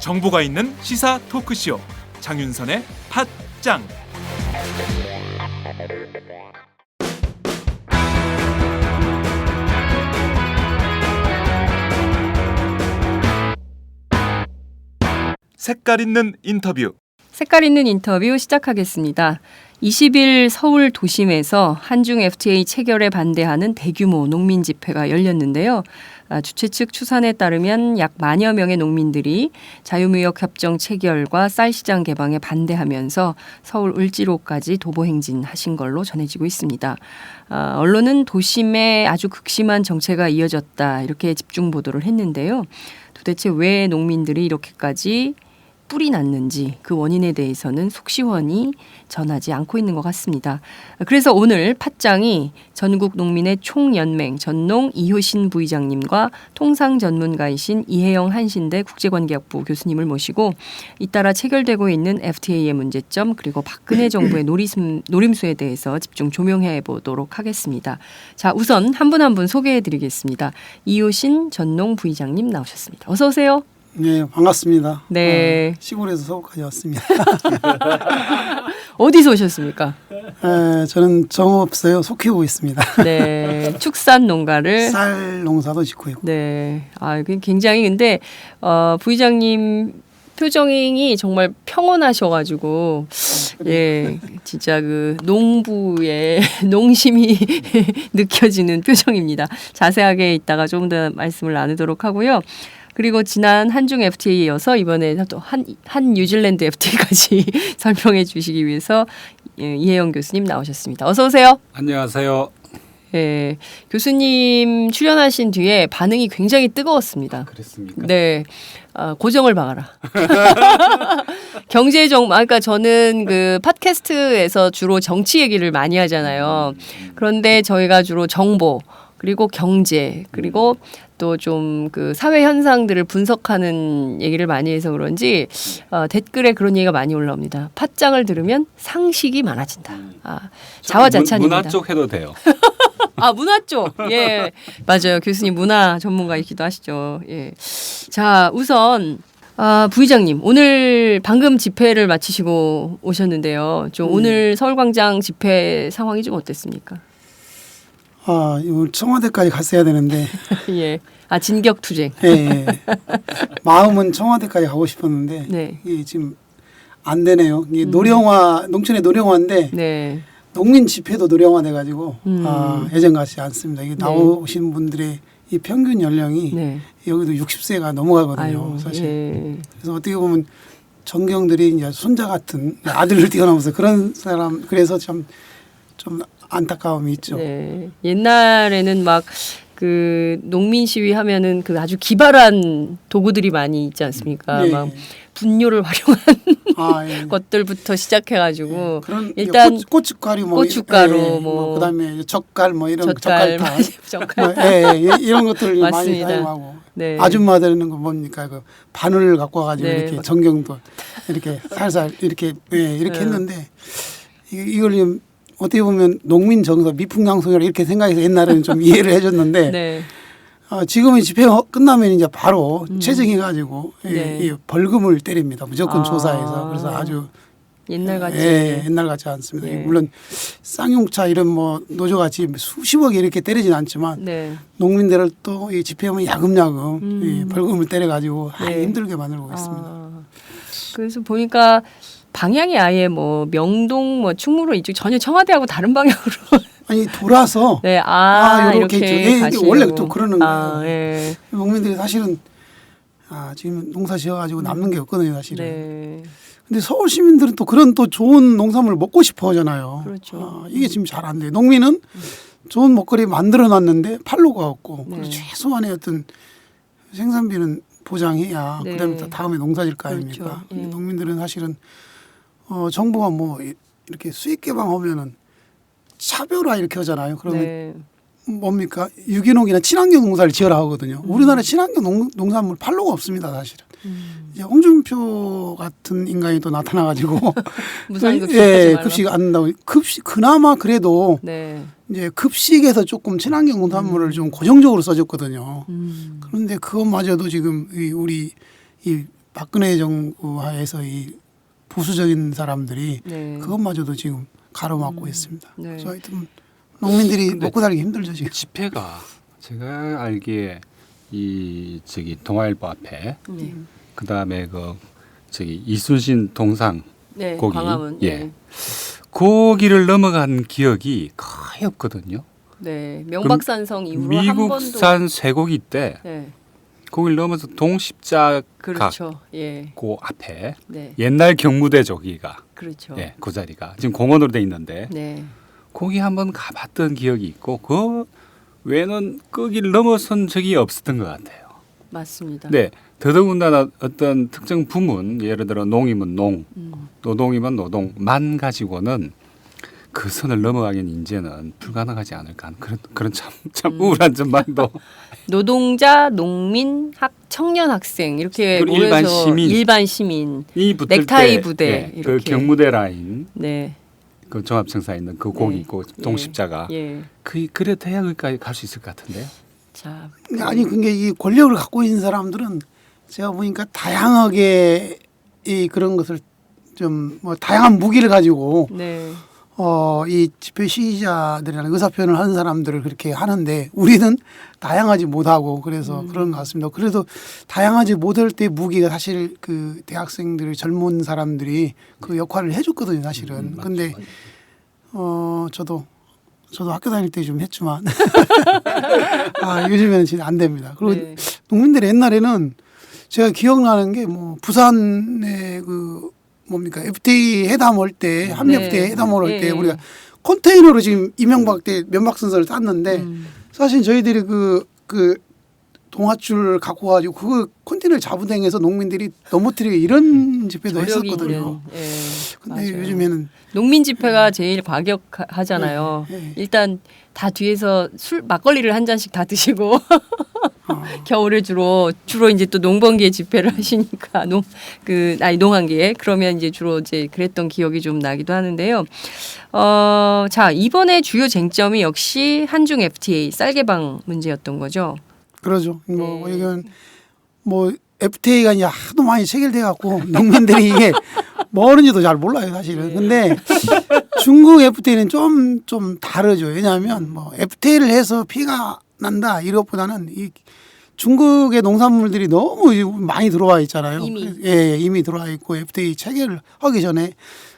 정보가 있는 시사 토크쇼 장윤선의 팟짱. 색깔 있는 인터뷰. 색깔 있는 인터뷰 시작하겠습니다. 20일 서울 도심에서 한중 FTA 체결에 반대하는 대규모 농민 집회가 열렸는데요. 주최 측 추산에 따르면 약 만여 명의 농민들이 자유무역협정 체결과 쌀시장 개방에 반대하면서 서울 을지로까지 도보행진하신 걸로 전해지고 있습니다. 언론은 도심에 아주 극심한 정체가 이어졌다 이렇게 집중 보도를 했는데요. 도대체 왜 농민들이 이렇게까지 뿔이 났는지 그 원인에 대해서는 속시원히 전하지 않고 있는 것 같습니다. 그래서 오늘 팟짱이 전국 농민의 총연맹 전농 이효신 부의장님과 통상 전문가이신 이혜영 한신대 국제관계학부 교수님을 모시고 잇따라 체결되고 있는 FTA의 문제점 그리고 박근혜 정부의 노림수에 대해서 집중 조명해 보도록 하겠습니다. 자, 우선 한 분 한 분 소개해 드리겠습니다. 이효신 전농 부의장님 나오셨습니다. 어서 오세요. 네, 반갑습니다. 네. 시골에서 서울까지 왔습니다. 어디서 오셨습니까? 저는 정업소에 속해오고 있습니다. 네, 축산 농가를 쌀 농사도 짓고 있고. 네, 굉장히 근데 부의장님 표정이 정말 평온하셔가지고 예, 진짜 그 농부의 농심이 느껴지는 표정입니다. 자세하게 이따가 좀 더 말씀을 나누도록 하고요. 그리고 지난 한중 FTA에 이어서 이번에 또 한 뉴질랜드 FTA까지 설명해 주시기 위해서 이혜영 교수님 나오셨습니다. 어서 오세요. 안녕하세요. 예, 교수님 출연하신 뒤에 반응이 굉장히 뜨거웠습니다. 그랬습니까? 네, 고정을 박아라. 그러니까 저는 그 팟캐스트에서 주로 정치 얘기를 많이 하잖아요. 그런데 저희가 주로 정보 그리고 경제 그리고 또 좀 그 사회 현상들을 분석하는 얘기를 많이 해서 그런지 댓글에 그런 얘기가 많이 올라옵니다. 팟짱을 들으면 상식이 많아진다. 자화자찬입니다. 문화 쪽 해도 돼요. 문화 쪽. 예. 맞아요. 교수님 문화 전문가이기도 하시죠. 예. 자, 우선 부의장님 오늘 방금 집회를 마치시고 오셨는데요. 좀 오늘 서울광장 집회 상황이 좀 어땠습니까? 이거 청와대까지 갔어야 되는데. 예. 진격투쟁. 예. 마음은 청와대까지 가고 싶었는데 네. 이게 지금 안 되네요. 이게 노령화, 농촌의 노령화인데 네. 농민 집회도 노령화 돼가지고 예전 같지 않습니다. 이게 나오신 분들의 이 평균 연령이 네. 여기도 60세가 넘어가거든요. 아유, 사실. 예. 그래서 어떻게 보면 전경들이 이제 손자 같은 아들을 뛰어넘어서 그런 사람 그래서 좀 안타까움이 있죠. 네. 옛날에는 막 그 농민 시위 하면은 그 아주 기발한 도구들이 많이 있지 않습니까? 네. 막 분뇨를 활용한 예. 것들부터 시작해가지고 그런 일단 고춧가루 고춧가루 그다음에 젓갈 이런 젓갈 이런 것들을 많이 맞습니다. 사용하고 네. 아줌마들은 거 뭡니까 그 바늘을 갖고 와가지고 네. 이렇게 전경도 이렇게 살살 이렇게 했는데 이걸 좀 어떻게 보면 농민 정서 미풍양속이라 이렇게 생각해서 옛날에는 좀 이해를 해줬는데 네. 지금은 집회 끝나면 이제 바로 체증해가지고 네. 벌금을 때립니다. 무조건 조사해서 그래서 아주 옛날같이 옛날 같지 않습니다. 예. 물론 쌍용차 이런 뭐 노조같이 수십억이 이렇게 때리진 않지만 네. 농민들을 또 이 집회하면 야금야금 이 벌금을 때려가지고 네. 힘들게 만들고 있습니다. 그래서 보니까 방향이 아예 뭐 명동 뭐 충무로 이쪽 전혀 청와대하고 다른 방향으로 아니 돌아서 네, 이렇게 가시려고. 원래 또 그러는 거예요. 예. 농민들이 사실은 지금 농사 지어가지고 남는 게 없거든요, 사실은. 네. 근데 서울 시민들은 또 그런 또 좋은 농산물을 먹고 싶어 하잖아요. 그렇죠. 이게 지금 잘 안 돼요. 농민은 좋은 먹거리 만들어 놨는데 팔로가 없고 네. 그리고 최소한의 어떤 생산비는 보장해야 네. 그다음에 또 다음에 농사 질 거 아닙니까? 그렇죠. 근데 예. 농민들은 사실은 정부가 뭐 이렇게 수익 개방하면은 차별화 이렇게 하잖아요. 그러면 네. 뭡니까? 유기농이나 친환경 농사를 지어라 하거든요. 우리나라 친환경 농산물 팔로가 없습니다, 사실은. 이제 홍준표 같은 인간이 또 나타나가지고 무상급식 예, 급식 안 나고 급식 그나마 그래도 네. 이제 급식에서 조금 친환경 농산물을 좀 고정적으로 써줬거든요. 그런데 그것마저도 지금 우리 이 박근혜 정부 하에서 이 보수적인 사람들이 네. 그것마저도 지금 가로막고 있습니다. 네. 그래서 하여튼 농민들이 먹고 살기 힘들죠 지금. 집회가 제가 알기에 이 동아일보 앞에 네. 그 다음에 이순신 동상 네. 거기 광화문. 예 네. 거기를 넘어간 기억이 거의 없거든요. 네. 명박산성 이후로 한 번도 미국산 쇠고기 때 네. 거기를 넘어서 동십자각 그렇죠. 예. 그 앞에 네. 옛날 경무대 저기가 그렇죠. 예, 그 자리가 지금 공원으로 돼 있는데 네. 거기 한번 가봤던 기억이 있고 그 외에는 거기를 넘어선 적이 없었던 것 같아요. 맞습니다. 네, 더더군다나 어떤 특정 부문 예를 들어 농이면 농, 노동이면 노동만 가지고는 그 선을 넘어가긴 이제는 불가능하지 않을까 하는 그런 참 우울한 전망도 노동자, 농민, 청년 학생 이렇게 그리고 모여서 일반 시민. 이 붙을 넥타이 때, 부대 예, 그 이렇게. 경무대 라인 네. 그 종합청사에 있는 그 곡이 네. 있고 동십자가 예. 그래도 해야 거기까지 갈 수 있을 것 같은데요. 자, 아니 그게 이 권력을 갖고 있는 사람들은 제가 보니까 다양하게 이 그런 것을 좀 뭐 다양한 무기를 가지고 네. 이 집회 시위자들이나 의사 표현을 하는 사람들을 그렇게 하는데 우리는 다양하지 못하고 그래서 그런 것 같습니다. 그래도 다양하지 못할 때 무기가 사실 그 대학생들 젊은 사람들이 그 역할을 해줬거든요, 사실은. 근데 저도 학교 다닐 때 좀 했지만 요즘에는 진짜 안 됩니다. 그리고 네. 농민들이 옛날에는 제가 기억나는 게 뭐 부산에 그 뭡니까 FTA 회담 올 때 한미 네. FTA 회담 올 때 네. 우리가 컨테이너로 지금 이명박 때 면박선서를 땄는데 사실 저희들이 그 동아줄 갖고 가지고 그 컨테이너를 잡아당겨서 농민들이 넘어뜨리고 이런 집회도 저력이 했었거든요. 있는. 예. 근데 맞아요. 요즘에는 농민 집회가 제일 과격하잖아요. 네, 네. 일단 다 뒤에서 막걸리를 한 잔씩 다 드시고 겨울에 주로 이제 또 농번기에 집회를 하시니까 농한기에 그러면 이제 주로 이제 그랬던 기억이 좀 나기도 하는데요. 자, 이번에 주요 쟁점이 역시 한중 FTA 쌀개방 문제였던 거죠. 그러죠. 뭐 네. 이건 뭐 FTA가 이제 하도 많이 체결돼 갖고 농민들이 이게 뭐는지도 잘 몰라요, 사실은. 근데 중국 FTA는 좀 다르죠. 왜냐하면 뭐 FTA를 해서 피해가 난다 이것보다는 이 중국의 농산물들이 너무 많이 들어와 있잖아요. 이미 들어와 있고 FTA 체결을 하기 전에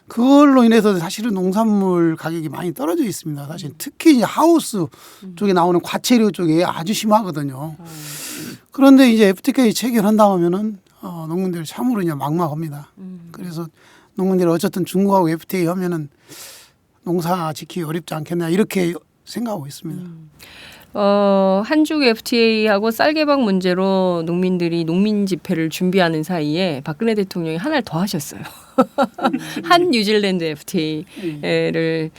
그걸로 인해서 사실은 농산물 가격이 많이 떨어져 있습니다. 사실 특히 이제 하우스 쪽에 나오는 과체류 쪽에 아주 심하거든요. 그런데 이제 FTA까지 체결한다 하면은 농민들 참으로 이제 막막합니다. 그래서 농민들이 어쨌든 중국하고 FTA 하면은 농사 짓기 어렵지 않겠나 이렇게 생각하고 있습니다. 한중 FTA하고 쌀개방 문제로 농민들이 농민 집회를 준비하는 사이에 박근혜 대통령이 하나를 더 하셨어요. 한 뉴질랜드 FTA를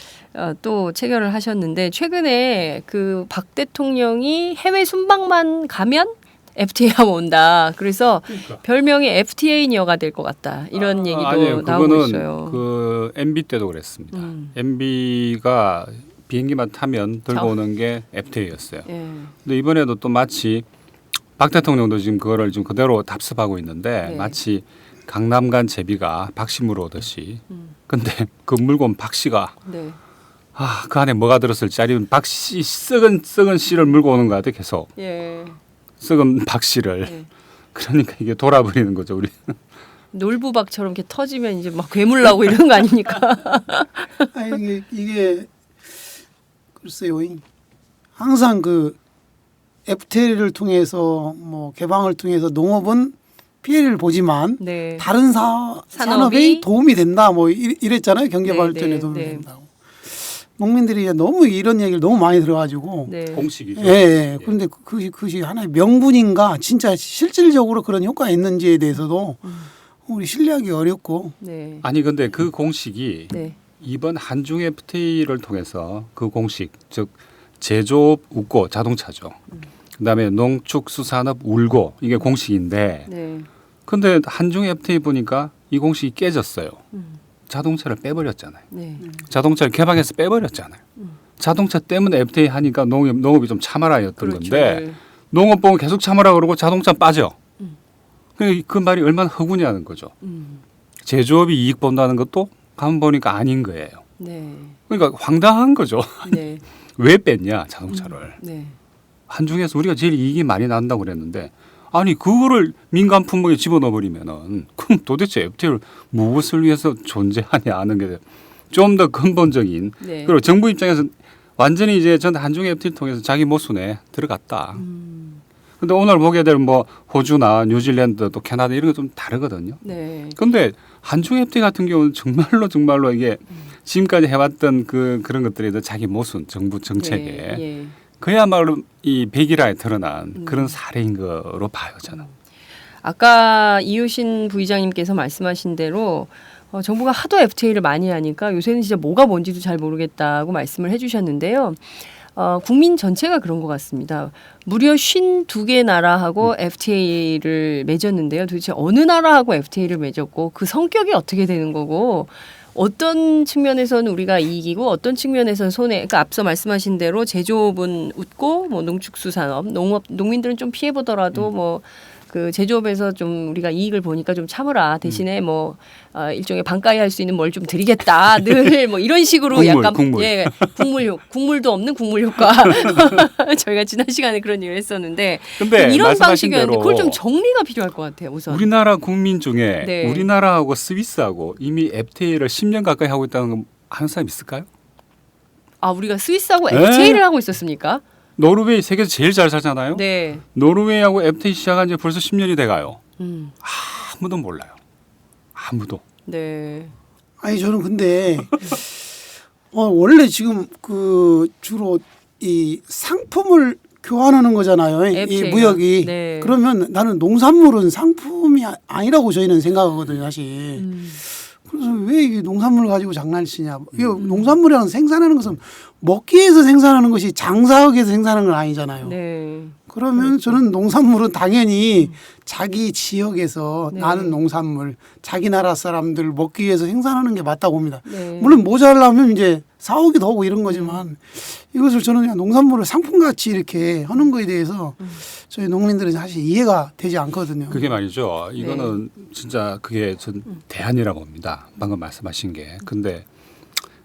또 체결을 하셨는데 최근에 그 박 대통령이 해외 순방만 가면 FTA하고 온다. 그래서 별명이 FTA녀가 될 것 같다. 이런 얘기도 아니에요. 나오고 그거는 있어요. 그 MB 때도 그랬습니다. MB가 비행기만 타면 들고 오는 게 FTA였어요. 예. 근데 이번에도 또 마치 박 대통령도 지금 그거를 좀 그대로 답습하고 있는데 네. 마치 강남간 제비가 박씨물어 오듯이. 근데 그 물건 박씨가 네. 그 안에 뭐가 들었을지 아니면 박씨 썩은 씨를 물고 오는 것 같아 계속. 예. 썩은 박씨를. 네. 그러니까 이게 돌아버리는 거죠 우리. 놀부박처럼 이렇게 터지면 이제 막 괴물 나오고 이런 거 아닙니까? 이게 글쎄요. 항상 그 FTA를 통해서 뭐 개방을 통해서 농업은 피해를 보지만 네. 다른 산업이 도움이 된다 뭐 이랬잖아요. 경제 네, 발전에 네, 도움이 네. 된다고. 농민들이 너무 이런 얘기를 너무 많이 들어가지고 네. 공식이죠. 예. 그런데 그것이 하나의 명분인가 진짜 실질적으로 그런 효과가 있는지에 대해서도 우리 신뢰하기 어렵고. 네. 아니 근데 그 공식이 네. 이번 한중 FTA를 통해서 그 공식 즉 제조업 웃고 자동차죠. 그다음에 농축수산업 울고 이게 공식인데 네. 근데 한중 FTA 보니까 이 공식이 깨졌어요. 자동차를 빼버렸잖아요. 네. 자동차를 개방해서 빼버렸잖아요. 자동차 때문에 FTA 하니까 농업이 좀 참아라였던 그렇죠. 건데 네. 농업 보면 계속 참아라 그러고 자동차 빠져. 그 말이 얼마나 허구냐는 거죠. 제조업이 이익 본다는 것도 가만 보니까 아닌 거예요. 네. 그러니까 황당한 거죠. 네. 왜 뺐냐 자동차를. 네. 한중에서 우리가 제일 이익이 많이 난다고 그랬는데 아니 그거를 민간 품목에 집어넣어 버리면은 그럼 도대체 FTA를 무엇을 위해서 존재하냐 하는 게 좀 더 근본적인. 네. 그리고 정부 입장에서 완전히 이제 전 한중 FTA를 통해서 자기 모순에 들어갔다. 근데 오늘 보게 될 뭐 호주나 뉴질랜드 또 캐나다 이런 거 좀 다르거든요. 네. 근데 한중 FTA 같은 경우는 정말로 이게 지금까지 해왔던 그런 것들에 대해 자기 모순 정부 정책에 예. 그야말로 이 백일화에 드러난 그런 사례인 거로 봐요 저는. 아까 이효신 부의장님께서 말씀하신 대로 정부가 하도 FTA를 많이 하니까 요새는 진짜 뭐가 뭔지도 잘 모르겠다고 말씀을 해주셨는데요. 국민 전체가 그런 것 같습니다. 무려 52개 나라하고 FTA를 맺었는데요. 도대체 어느 나라하고 FTA를 맺었고 그 성격이 어떻게 되는 거고 어떤 측면에서는 우리가 이익이고 어떤 측면에서는 손해. 그러니까 앞서 말씀하신 대로 제조업은 웃고 뭐 농축수산업, 농민들은 좀 피해 보더라도 뭐 그 제조업에서 좀 우리가 이익을 보니까 좀 참으라 대신에 뭐 일종의 반가이 할 수 있는 뭘 좀 드리겠다 늘 뭐 이런 식으로 약간 국물. 예 국물도 없는 국물 효과 저희가 지난 시간에 그런 얘기를 했었는데 근데 이런 말씀하신 방식이었는데 대로 그걸 좀 정리가 필요할 것 같아요 우선. 우리나라 국민 중에 네. 우리나라하고 스위스하고 이미 FTA를 10년 가까이 하고 있다는 건 아는 사람 있을까요? 아 우리가 스위스하고 네. FTA를 하고 있었습니까? 노르웨이 세계에서 제일 잘 살잖아요. 네. 노르웨이하고 FTA 시작한 지 벌써 10년이 돼가요. 음. 아무도 몰라요. 아무도. 네. 아니 저는 근데 원래 지금 그 주로 이 상품을 교환하는 거잖아요. 이 FTA 가. 무역이. 네. 그러면 나는 농산물은 상품이 아니라고 저희는 생각하거든요, 사실. 그래서 왜 이게 농산물을 가지고 장난치냐. 이 농산물이라는 생산하는 것은 먹기 위해서 생산하는 것이 장사하기 위해서 생산하는 건 아니잖아요. 네. 그러면 저는 농산물은 당연히 자기 지역에서 네. 나는 농산물, 자기 나라 사람들 먹기 위해서 생산하는 게 맞다고 봅니다. 네. 물론 모자라면 이제 사오기도 하고 이런 거지만 이것을 저는 그냥 농산물을 상품같이 이렇게 하는 거에 대해서 저희 농민들은 사실 이해가 되지 않거든요. 그게 말이죠. 이거는 진짜 그게 전 대안이라고 봅니다. 방금 말씀하신 게. 근데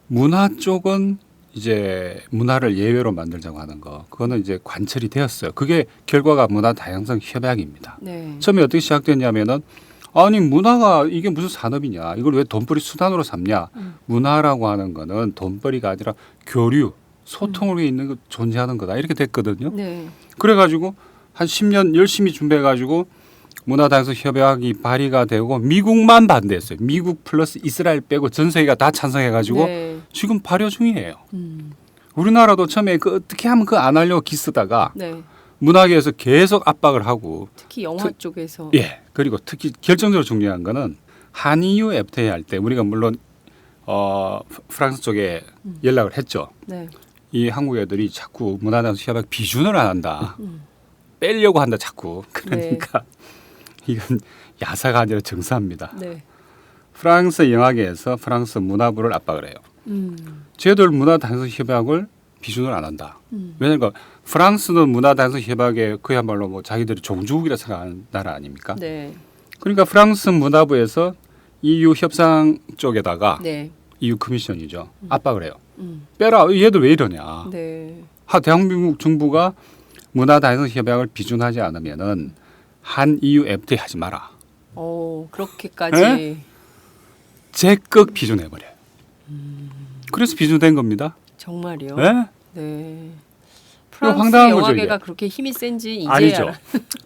문화 쪽은 이제 문화를 예외로 만들자고 하는 거. 그거는 이제 관철이 되었어요. 그게 결과가 문화 다양성 협약입니다. 네. 처음에 어떻게 시작됐냐면은 아니 문화가 이게 무슨 산업이냐. 이걸 왜 돈벌이 수단으로 삼냐. 문화라고 하는 거는 돈벌이가 아니라 교류, 소통을 위해 있는 거 존재하는 거다. 이렇게 됐거든요. 네. 그래가지고 한 10년 열심히 준비해가지고 문화다양성 협약이 발의가 되고 미국만 반대했어요. 미국 플러스 이스라엘 빼고 전 세계가 다 찬성해가지고 네. 지금 발효 중이에요. 우리나라도 처음에 그 어떻게 하면 그거 안 하려고 기쓰다가 네. 문화계에서 계속 압박을 하고 특히 영화 쪽에서 예 그리고 특히 결정적으로 중요한 거는 한EU FTA 할 때 우리가 물론 프랑스 쪽에 연락을 했죠. 네. 이 한국 애들이 자꾸 문화다양성 협약 비준을 안 한다. 빼려고 한다 자꾸. 그러니까 이건 야사가 아니라 정사입니다. 네. 프랑스 영화계에서 프랑스 문화부를 압박을 해요. 쟤들 문화다양성 협약을 비준을 안 한다. 왜냐하면 프랑스는 문화다양성 협약에 그야말로 뭐 자기들이 종주국이라 생각하는 나라 아닙니까? 네. 그러니까 프랑스 문화부에서 EU 협상 쪽에다가 네. EU 커미션이죠. 압박을 해요. 빼라. 얘들 왜 이러냐. 네. 대한민국 정부가 문화다양성 협약을 비준하지 않으면은 한 EU FTA 하지 마라. 그렇게까지. 에? 적극 비준해버려요. 그래서 비준된 겁니다. 정말요? 예? 네. 이거 프랑스 황당한 거죠, 영화계가 이게. 그렇게 힘이 센지 이제 아니죠.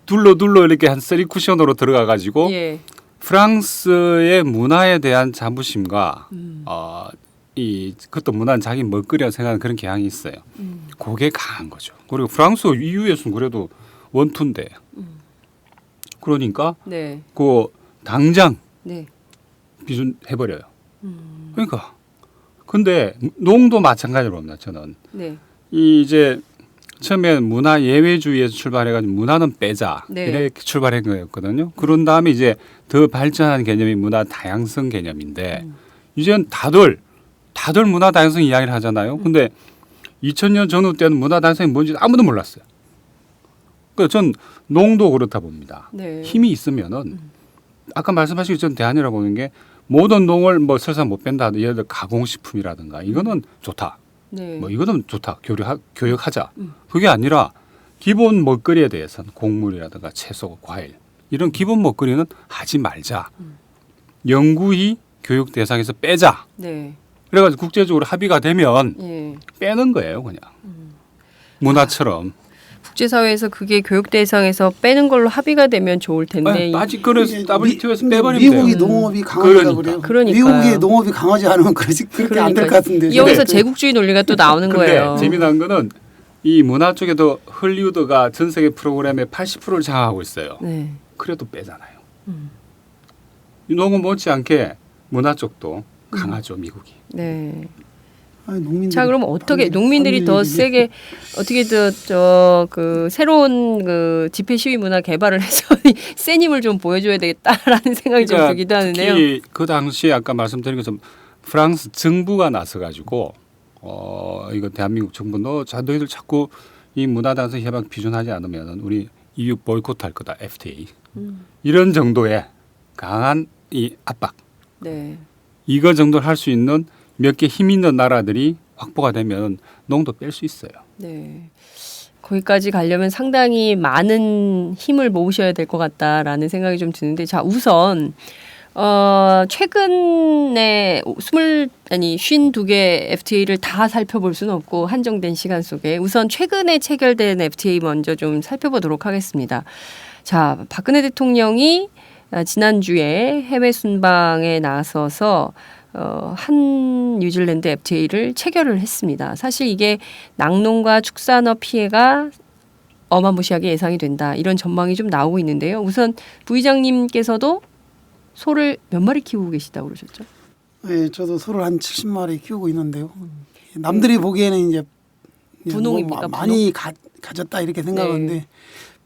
둘러 이렇게 한 쓰리 쿠션으로 들어가가지고 예. 프랑스의 문화에 대한 자부심과 그것도 문화는 자기 먹거리라 생각하는 그런 경향이 있어요. 그게 강한 거죠. 그리고 프랑스 EU에서는 그래도 원투인데 그러니까 네. 그 당장 네. 비준해버려요. 그러니까 근데 농도 마찬가지로 봅니다. 저는 네. 이 이제 처음에 문화 예외주의에서 출발해가지고 문화는 빼자 네. 이렇게 출발한 거였거든요. 그런 다음에 이제 더 발전한 개념이 문화 다양성 개념인데 이제는 다들 문화 다양성 이야기를 하잖아요. 근데 2000년 전후 때는 문화 다양성이 뭔지 아무도 몰랐어요. 그러니까 전 농도 그렇다 봅니다. 네. 힘이 있으면은 아까 말씀하신 전 대안이라고 보는 게 모든 농을 뭐 설사 못 뺀다 하도 예를 들어 가공식품이라든가 이거는 좋다. 네. 뭐 이거는 좋다. 교육하자. 그게 아니라 기본 먹거리에 대해서는 곡물이라든가 채소, 과일 이런 기본 먹거리는 하지 말자. 영구히 교육 대상에서 빼자. 네. 그래가지고 국제적으로 합의가 되면 예. 빼는 거예요, 그냥. 문화처럼. 국제사회에서 그게 교육 대상에서 빼는 걸로 합의가 되면 좋을 텐데. 아직 그래서 WTO에서 근데 빼버리면 미국이 돼요. 농업이 강하니까 그러니까. 그래요. 그러니까요. 미국의 농업이 강하지 않으면 그렇게 안 될 것 같은데. 여기서 네. 제국주의 논리가 또 나오는 근데 거예요. 재미난 거는 이 문화 쪽에도 헐리우드가 전 세계 프로그램의 80%를 장악하고 있어요. 네. 그래도 빼잖아요. 이 농업 못지않게 문화 쪽도 강하죠, 미국이. 네. 아니, 농민들이 자, 그럼 어떻게 반대- 농민들이 더 반대들이- 세게 어떻게 그 새로운 그 집회 시위 문화 개발을 해서 센 힘을 좀 보여줘야 되겠다라는 생각이 좀 들기도 하는데요. 특히 그 당시에 아까 말씀드린 것처럼 프랑스 정부가 나서 가지고 이거 대한민국 정부도 너희들 자꾸 이 문화 다양성 협약 비준하지 않으면 우리 EU 보이콧할 거다, FTA. 이런 정도의 강한 이 압박. 네. 이거 정도를 할 수 있는 몇 개 힘 있는 나라들이 확보가 되면 농도 뺄 수 있어요. 네. 거기까지 가려면 상당히 많은 힘을 모으셔야 될 것 같다라는 생각이 좀 드는데, 자, 우선 최근에 52개 FTA를 다 살펴볼 수는 없고 한정된 시간 속에 우선 최근에 체결된 FTA 먼저 좀 살펴보도록 하겠습니다. 자, 박근혜 대통령이 지난주에 해외 순방에 나서서 한 뉴질랜드 FTA를 체결을 했습니다. 사실 이게 낙농과 축산업 피해가 어마무시하게 예상이 된다. 이런 전망이 좀 나오고 있는데요. 우선 부의장님께서도 소를 몇 마리 키우고 계시다고 그러셨죠? 네, 저도 소를 한 70마리 키우고 있는데요. 남들이 보기에는 이제 분홍입니까? 많이 가졌다 이렇게 생각하는데 네.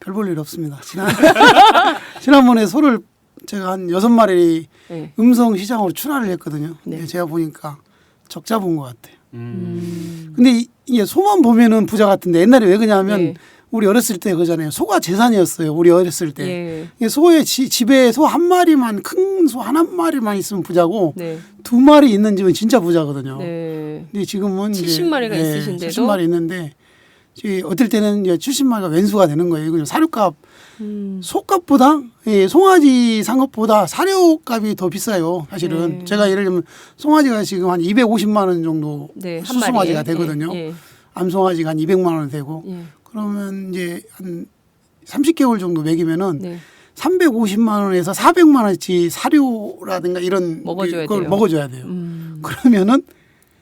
별 볼 일 없습니다. 지난번에 소를 제가 한 6마리 네. 음성 시장으로 출하를 했거든요. 네. 근데 제가 보니까 적 잡은 것 같아요. 근데 이게 소만 보면은 부자 같은데 옛날에 왜 그러냐면 네. 우리 어렸을 때 그잖아요. 소가 재산이었어요. 우리 어렸을 때. 예. 이게 소의 집에 소 한 마리만 큰 소 한 마리만 있으면 부자고 네. 2마리 있는 집은 진짜 부자거든요. 네. 근데 지금은 70마리가 있으신데도? 70마리 있는데 어떨 때는 이제 70마리가 왼수가 되는 거예요. 이거 사료값 소값보다 송아지 산 것보다 사료값이 더 비싸요. 사실은 네. 제가 예를 들면 송아지가 지금 한 250만 원 정도 네, 한 수송아지가 마리에. 되거든요. 예. 암송아지가 한 200만 원 되고 예. 그러면 이제 한 30개월 정도 먹이면은 네. 350만 원에서 400만 원치 사료라든가 이런 먹어줘야 걸 돼요. 먹어줘야 돼요. 그러면은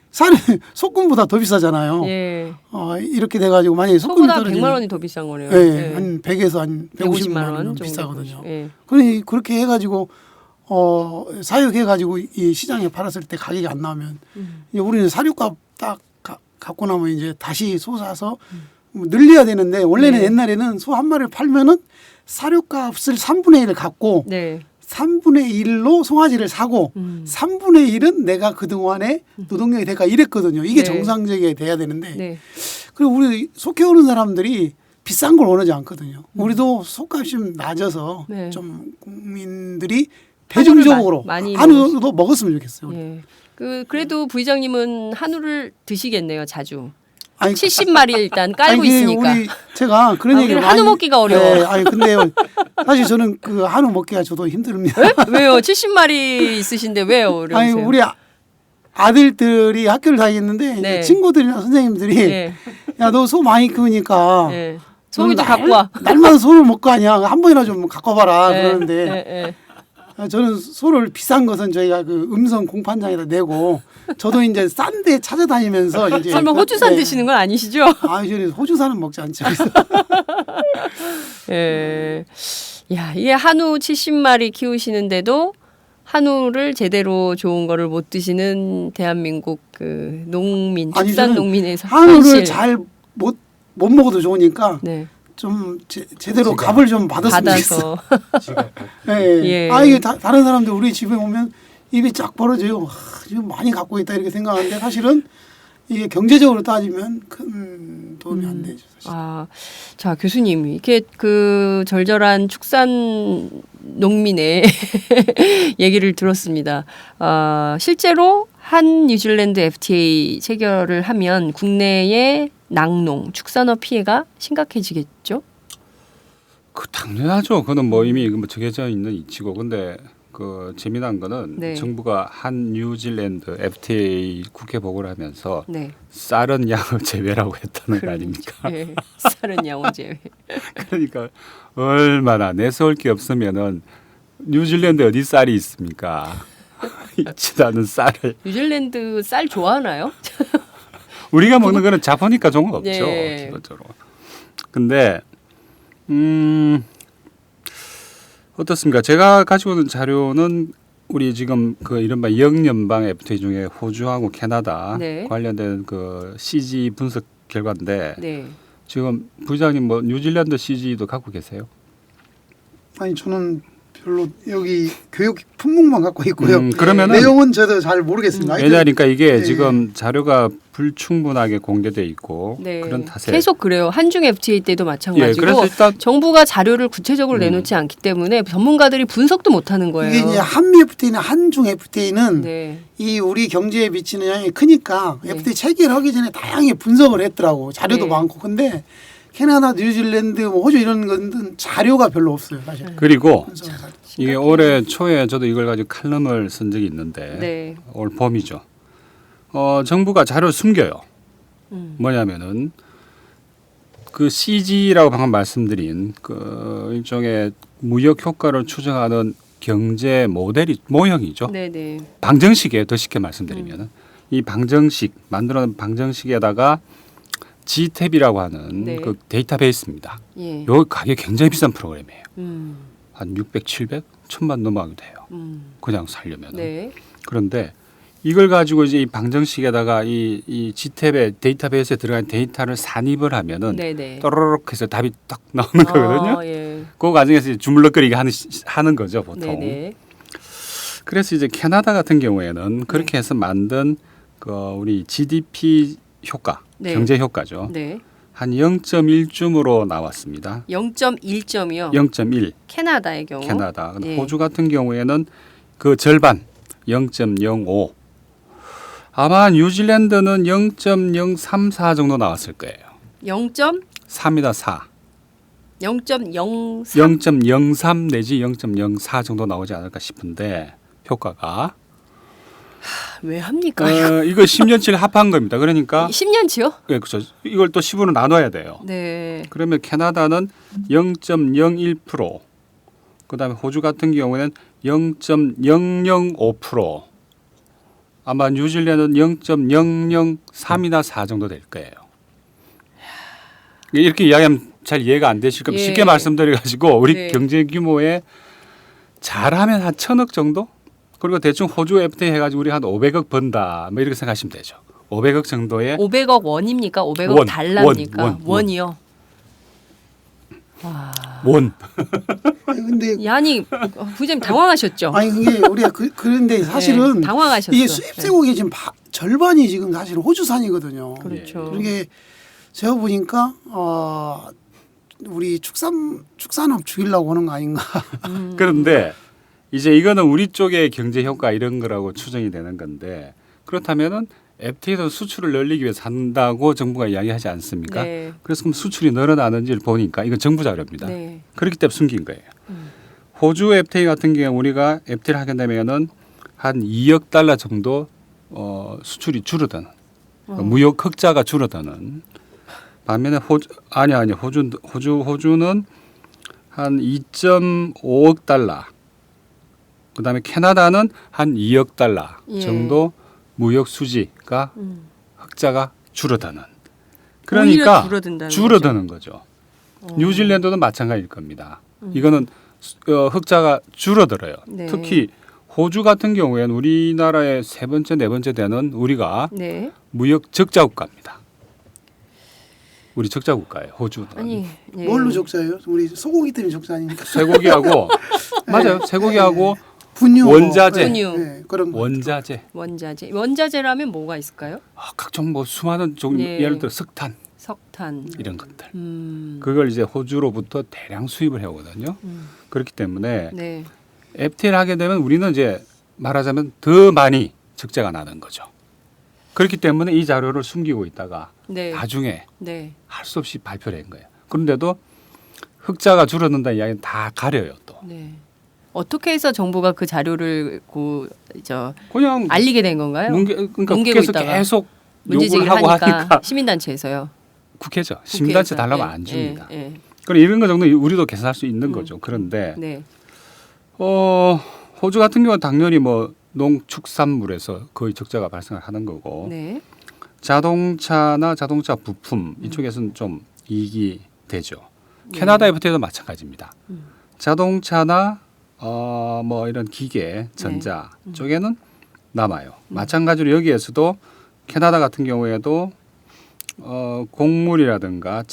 사료 소금보다 더 비싸잖아요. 예. 이렇게 돼가지고 만약에 소금이 소보다 떨어지면 100만 원이 더 비싼 거네요. 예, 예. 한 100에서 한 150만 원 정도 비싸거든요. 예. 그러니 그렇게 해가지고 사육해가지고 이 시장에 팔았을 때 가격이 안 나오면 이제 우리는 사료값 딱 갖고 나면 이제 다시 소 사서 뭐 늘려야 되는데 원래는 네. 옛날에는 소 한 마리를 팔면은 사료값을 3분의 1을 갖고 네. 3분의 1로 송아지를 사고 3분의 1은 내가 그동안에 노동력이 될까 이랬거든요. 이게 네. 정상적이 돼야 되는데 네. 그리고 우리 소 키우는 사람들이 비싼 걸 원하지 않거든요. 우리도 소값이 좀 낮아서 네. 좀 국민들이 대중적으로 많이 한우도 먹었으면 좋겠어요. 우리. 예. 그래도 부의장님은 한우를 드시겠네요, 자주. 아니, 70마리 일단 깔고 아니, 있으니까. 우리 제가 그런 얘기를 우리는 한우 많이- 먹기가 어려워. 네, 아니 근데 사실 저는 그 한우 먹기가 저도 힘듭니다. 왜요? 70마리 있으신데 왜요? 아니 어려우세요? 우리 아들들이 학교를 다니는데 네. 이제 친구들이나 선생님들이 예. 야 너 소 많이 키우니까 예. 소고기 좀 갖고 와. 날마다 소를 먹고 하냐 한 번이나 좀 갖고 와봐라 예, 그러는데 예, 예. 저는 소를 비싼 것은 저희가 그 음성 공판장에다 내고 저도 이제 싼 데 찾아다니면서 이제 설마 호주산 네. 드시는 건 아니시죠? 아, 저는 호주산은 먹지 않죠. 예. 야, 이게 한우 70마리 키우시는데도 한우를 제대로 좋은 거를 못 드시는 대한민국 그 농민, 아니, 축산 저는 농민의 한우를 현실. 잘 못 못 먹어도 좋으니까 네. 좀 제대로 값을 좀 받았으면 좋겠어. 받아서 예. 예. 이게 다른 사람들 우리 집에 오면 입이 쫙 벌어져요. 지금 많이 갖고 있다 이렇게 생각하는데 사실은 이게 경제적으로 따지면 큰 도움이 안 되죠. 사실. 자 교수님 이게 그 절절한 축산 농민의 얘기를 들었습니다. 실제로 한 뉴질랜드 FTA 체결을 하면 국내의 낙농, 축산업 피해가 심각해지겠죠? 그 당연하죠. 그거는 뭐 이미 뭐 정해져 있는 이치고. 근데 그 재미난 거는 네. 정부가 한 뉴질랜드 FTA 국회 보고를 하면서 네. 쌀은 양을 제외라고 했다는 거 아닙니까? 네. 쌀은 양호 제외. 그러니까 얼마나 내세울 게 없으면은 뉴질랜드 어디 쌀이 있습니까? 있지도 않은 쌀을 뉴질랜드 쌀 좋아하나요? 우리가 먹는 거는 자포니까 좋은 거 없죠. 네. 기본적으로. 근데 어떻습니까? 제가 가지고 있는 자료는 우리 지금 그 이른바 영연방 FTA 중에 호주하고 캐나다 네. 관련된 그 CG 분석 결과인데 네. 지금 부장님 뭐 뉴질랜드 CG도 갖고 계세요? 아니 저는 별로 여기 교육 품목만 갖고 있고요. 그러면은 내용은 저도 잘 모르겠습니다. 왜냐니까 이게 네. 지금 자료가 불충분하게 공개돼 있고 네. 그런 탓에 계속 그래요. 한중 FTA 때도 마찬가지고 그래서 일단 정부가 자료를 구체적으로 내놓지 않기 때문에 전문가들이 분석도 못하는 거예요. 이게 이제 한미 FTA나 한중 FTA는 네. 이 우리 경제에 미치는 영향이 크니까 네. FTA 체결하기 전에 다양하게 분석을 했더라고. 자료도 네. 많고. 근데 캐나다, 뉴질랜드, 뭐 호주 이런 건 자료가 별로 없어요. 사실. 그리고 분석을 잘. 이게 올해 초에 저도 이걸 가지고 칼럼을 쓴 적이 있는데 네. 올 봄이죠. 정부가 자료를 숨겨요. 뭐냐면은 그 CG라고 방금 말씀드린 그 일종의 무역 효과를 추정하는 경제 모델이 모형이죠. 네네. 방정식이에요. 더 쉽게 말씀드리면은 이 방정식 만들어낸 방정식에다가 GTAB이라고 하는 네. 그 데이터베이스입니다. 예. 요 가격 굉장히 비싼 프로그램이에요. 음. 한 600, 700, 1000만 넘어가도 돼요. 음. 그냥 살려면. 네. 그런데 이걸 가지고 이제 이 방정식에다가 이 GTAB의 데이터베이스에 들어간 데이터를 산입을 하면은 네네. 또르륵 해서 답이 딱 나오는 거거든요. 예. 그 과정에서 이제 주물럭거리게 하는 거죠, 보통. 네네. 그래서 이제 캐나다 같은 경우에는 그렇게 해서 만든 그 우리 GDP 효과, 네. 경제 효과죠. 네. 한 0.1쯤으로 나왔습니다. 0.1점이요. 0.1 캐나다의 경우. 캐나다. 근데 예. 호주 같은 경우에는 그 절반 0.05. 아마 뉴질랜드는 0.034 정도 나왔을 거예요. 3이다 4. 0.03 0.03 내지 0.04 정도 나오지 않을까 싶은데 효과가 왜 합니까? 이거? 이거 10년치를 합한 겁니다. 그러니까 10년치요? 예, 그렇죠. 이걸 또 10으로 나눠야 돼요. 네. 그러면 캐나다는 0.01%, 그다음에 호주 같은 경우에는 0.005%, 아마 뉴질랜드는 0.003이나 4 정도 될 거예요. 이렇게 이야기하면 잘 이해가 안 되실 겁니다. 예. 쉽게 말씀드려가지고 우리 네. 경제 규모에 잘하면 한 1,000억 정도? 그리고 대충 호주 FTA 해가지고 우리 한 500억 번다. 뭐 이렇게 생각하시면 되죠. 500억 정도의 500억 원입니까? 500억 원, 달러입니까? 원. 이요 와. 원. 근데 아니 부장님 당황하셨죠? 아니 그게 우리가 그런데 사실은 네, 당황하셨어요. 이게 수입 세국이 지금 절반이 지금 사실 호주산이거든요. 그렇죠. 그게 제가 보니까 우리 축산업 죽이려고 하는 거 아닌가. 그런데 이제 이거는 우리 쪽의 경제 효과 이런 거라고 추정이 되는 건데 그렇다면은 FTA도 수출을 늘리기 위해서 한다고 정부가 이야기하지 않습니까? 네. 그래서 그럼 수출이 늘어나는지를 보니까 이건 정부 자료입니다. 네. 그렇기 때문에 숨긴 거예요. 호주 FTA 같은 경우 우리가 FTA를 하게 되면은 한 2억 달러 정도 수출이 줄어드는 무역 흑자가 줄어드는 반면에 호주는 한 2.5억 달러. 그다음에 캐나다는 한 2억 달러 예. 정도 무역 수지가 흑자가 줄어드는. 오히려 그러니까 줄어든다는 줄어드는 거죠. 뉴질랜드도 마찬가지일 겁니다. 이거는 흑자가 줄어들어요. 네. 특히 호주 같은 경우에는 우리나라의 세 번째, 네 번째 되는 우리가 네. 무역 적자 국가입니다. 우리 적자 국가예요. 호주는. 아니 예. 뭘로 적자예요? 우리 소고기 때문에 적자 아닙니까? 쇠고기하고 맞아요. 쇠고기하고 분유, 원자재. 분유. 그런 거. 원자재라면 뭐가 있을까요? 각종 뭐 수많은 종류 네. 예를 들어 석탄 석탄. 이런 것들. 음. 그걸 이제 호주로부터 대량 수입을 해오거든요. 그렇기 때문에 네. FTA를 하게 되면 우리는 이제 말하자면 더 많이 적자가 나는 거죠. 그렇기 때문에 이 자료를 숨기고 있다가 네. 나중에 네. 할 수 없이 발표를 한 거예요. 그런데도 흑자가 줄어든다는 이야기는 다 가려요 또. 네. 어떻게 해서 정부가 그 자료를 그냥 알리게 된 건가요? 그러니까 뭉개고 국회에서 있다가 계속 문제제기를 요구를 하고 하니까, 하니까 시민단체에서요. 국회죠. 시민단체 국회에서. 달라면 예, 안 줍니다. 예, 예. 그럼 이런 거 정도 우리도 계산할 수 있는 거죠. 그런데 네. 호주 같은 경우는 당연히 뭐 농축산물에서 거의 적자가 발생을 하는 거고 네. 자동차나 자동차 부품 이쪽에서는 좀 이익이 되죠. 캐나다 FTA도 마찬가지입니다. 자동차나 뭐 이런 기계, 전자 쪽에는 남아요. 마찬가지로 여기에서도 캐나다 같은 경우에도 곡물이라든가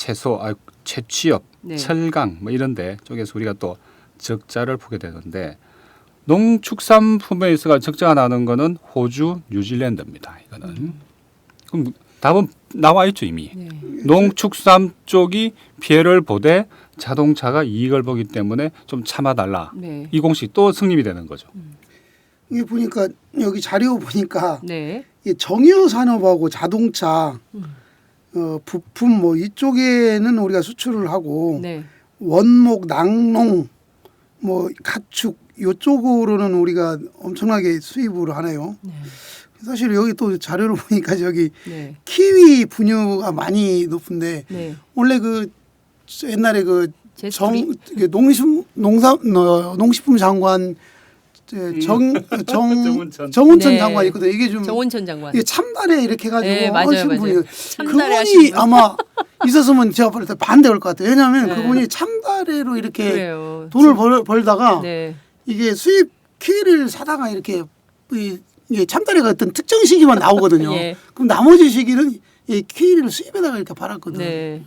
채취업, 네. 철강 뭐 이런데 쪽에서 우리가 또 적자를 보게 되는데 농축산품에 있어서 적자가 나는 거는 호주, 뉴질랜드입니다. 이거는 그럼 답은 나와 있죠 이미. 네. 농축산 쪽이 피해를 보되 자동차가 이익을 보기 때문에 좀 참아달라. 네. 이 공식 또 성립이 되는 거죠. 이게 보니까 여기 자료 보니까 네. 이 정유 산업하고 자동차 부품 뭐 이쪽에는 우리가 수출을 하고 네. 원목, 낙농, 뭐 가축 이쪽으로는 우리가 엄청나게 수입을 하네요. 네. 사실 여기 또 자료를 보니까 저기 네. 키위 분유가 많이 높은데 네. 원래 그 옛날에 그 제스투리? 농식품 장관 정운천. 정운천 네. 장관이 있거든. 이게 좀 정원천 장관. 이게 참다래 이렇게 해가지고 네, 맞아요, 하신 맞아요. 분이 참다래 하신 그분이 분. 아마 있었으면 제가 볼 때 반대할 것 같아요. 왜냐하면 네. 그분이 참다래로 이렇게 그래요. 돈을 벌다가 네. 이게 수입 키위를 사다가 이렇게 이게 참다래가 어떤 특정 시기만 나오거든요. 예. 그럼 나머지 시기는 이 키위를 수입에다가 이렇게 팔았거든요. 네.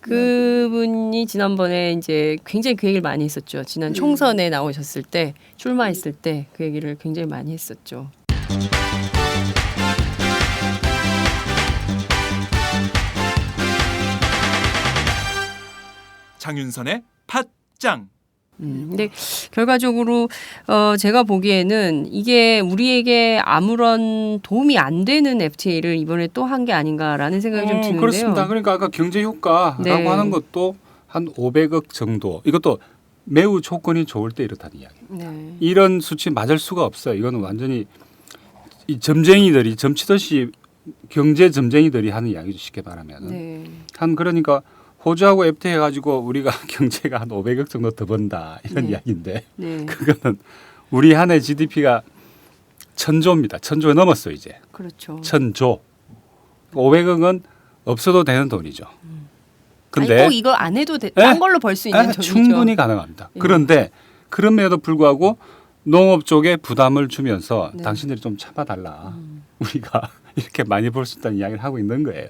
그분이 지난번에 이제 굉장히 그 얘기를 많이 했었죠. 지난 총선에 나오셨을 때 출마했을 때 그 얘기를 굉장히 많이 했었죠. 장윤선의 팟짱. 근데 결과적으로 제가 보기에는 이게 우리에게 아무런 도움이 안 되는 FTA를 이번에 또 한 게 아닌가라는 생각이 좀 드는데요. 그렇습니다. 그러니까 아까 경제 효과라고 네. 하는 것도 한 500억 정도. 이것도 매우 조건이 좋을 때 이렇다는 이야기. 네. 이런 수치 맞을 수가 없어요. 이거는 완전히 이 점쟁이들이 점치듯이 경제 점쟁이들이 하는 이야기죠. 쉽게 말하면. 네. 한 그러니까 호주하고 FTA 해가지고 우리가 경제가 한 500억 정도 더 번다 이런 네. 이야기인데 네. 그거는 우리 한 해 GDP가 1000조입니다. 1000조에 넘었어요 이제. 그렇죠. 1000조. 500억은 없어도 되는 돈이죠. 근데 아니, 꼭 이거 안 해도 딴 걸로 벌 수 있는 돈이죠. 충분히 가능합니다. 예. 그런데 그럼에도 불구하고 농업 쪽에 부담을 주면서 네. 당신들이 좀 참아달라. 우리가 이렇게 많이 벌 수 있다는 이야기를 하고 있는 거예요.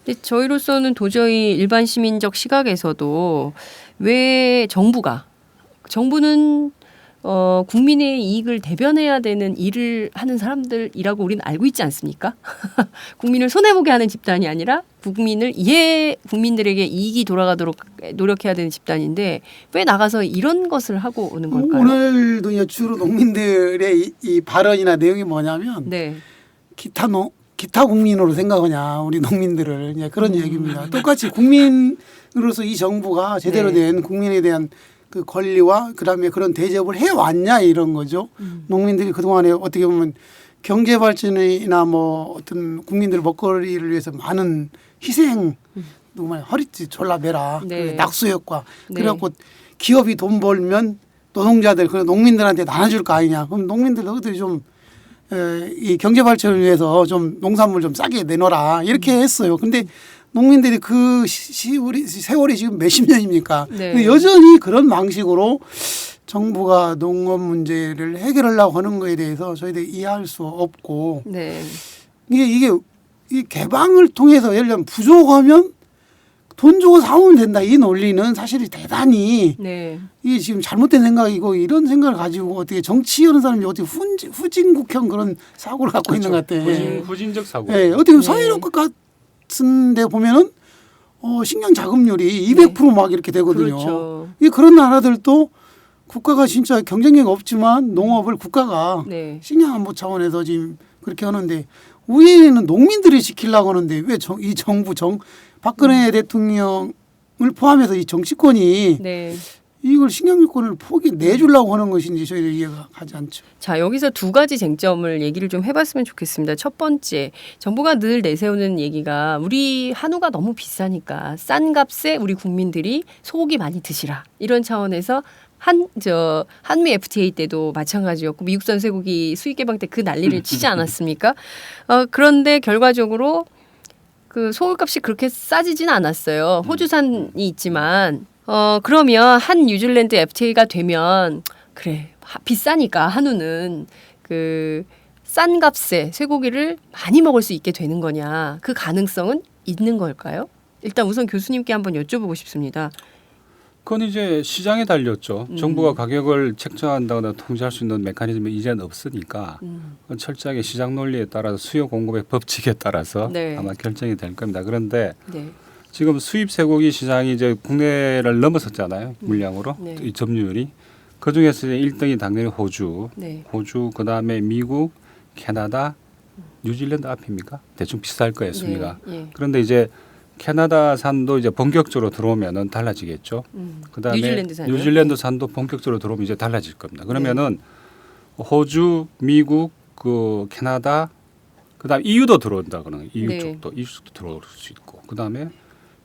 근데 저희로서는 도저히 일반 시민적 시각에서도 왜 정부는 국민의 이익을 대변해야 되는 일을 하는 사람들이라고 우리는 알고 있지 않습니까? 국민을 손해보게 하는 집단이 아니라 국민들에게 이익이 돌아가도록 노력해야 되는 집단인데 왜 나가서 이런 것을 하고 오는 걸까요? 오늘도 이제 주로 농민들의 이 발언이나 내용이 뭐냐면 네. 기타 국민으로 생각하냐 우리 농민들을 이제 그런 얘기입니다. 똑같이 국민으로서 이 정부가 제대로 네. 된 국민에 대한 그 권리와 그다음에 그런 대접을 해왔냐 이런 거죠. 농민들이 그동안에 어떻게 보면 경제 발전이나 뭐 어떤 국민들 먹거리를 위해서 많은 희생 정말 허리띠 졸라매라 네. 낙수 효과 네. 그래갖고 기업이 돈 벌면 노동자들 그 농민들한테 나눠줄 거 아니냐. 그럼 농민들 너희들이 좀 이 경제 발전을 위해서 좀 농산물 좀 싸게 내놓아라 이렇게 했어요. 근데 농민들이 그 세월이 지금 몇십 년입니까? 네. 근데 여전히 그런 방식으로 정부가 농업 문제를 해결하려고 하는 거에 대해서 저희들이 이해할 수 없고 네. 이게 이 개방을 통해서 예를 들면 부족하면 돈 주고 사오면 된다. 이 논리는 사실 대단히 네. 이게 지금 잘못된 생각이고 이런 생각을 가지고 어떻게 정치하는 사람이 어떻게 후진국형 그런 사고를 갖고 있는 것 같아. 후진적 사고. 네, 어떻게 보면 서유럽 것 같은데 보면은 식량 자급률이 200%막 이렇게 되거든요. 그렇죠. 그런 나라들도 국가가 진짜 경쟁력이 없지만 농업을 국가가 네. 식량 안보 차원에서 지금 그렇게 하는데 우리는 농민들이 지키려고 하는데 왜 이 정부 박근혜 대통령을 포함해서 이 정치권이 네. 이걸 식량유권을 내주려고 하는 것인지 저희들 이해가 가지 않죠. 자, 여기서 두 가지 쟁점을 얘기를 좀 해봤으면 좋겠습니다. 첫 번째, 정부가 늘 내세우는 얘기가 우리 한우가 너무 비싸니까 싼 값에 우리 국민들이 소고기 많이 드시라. 이런 차원에서 한미 FTA 때도 마찬가지였고 미국산 쇠고기 수입 개방 때 그 난리를 치지 않았습니까? 그런데 결과적으로 그 소고기값이 그렇게 싸지진 않았어요. 호주산이 있지만 그러면 한 뉴질랜드 FTA가 되면 그래 비싸니까 한우는 그 싼 값에 쇠고기를 많이 먹을 수 있게 되는 거냐? 그 가능성은 있는 걸까요? 일단 우선 교수님께 한번 여쭤보고 싶습니다. 그건 이제 시장에 달렸죠. 정부가 가격을 책정한다거나 통제할 수 있는 메커니즘이 이제는 없으니까 그건 철저하게 시장 논리에 따라서 수요 공급의 법칙에 따라서 네. 아마 결정이 될 겁니다. 그런데 네. 지금 수입 쇠고기 시장이 이제 국내를 넘어섰잖아요. 물량으로 네. 이 점유율이 그 중에서 1등이 당연히 호주, 네. 그 다음에 미국, 캐나다, 뉴질랜드 앞입니까? 대충 비슷할 거예요 순위가. 네. 그런데 이제 캐나다산도 이제 본격적으로 들어오면은 달라지겠죠. 그다음에 뉴질랜드산이요? 뉴질랜드산도 본격적으로 들어오면 이제 달라질 겁니다. 그러면은 호주, 미국, 그 캐나다, 그다음 EU도 들어온다 그러는 EU 네. 쪽도 들어올 수 있고, 그다음에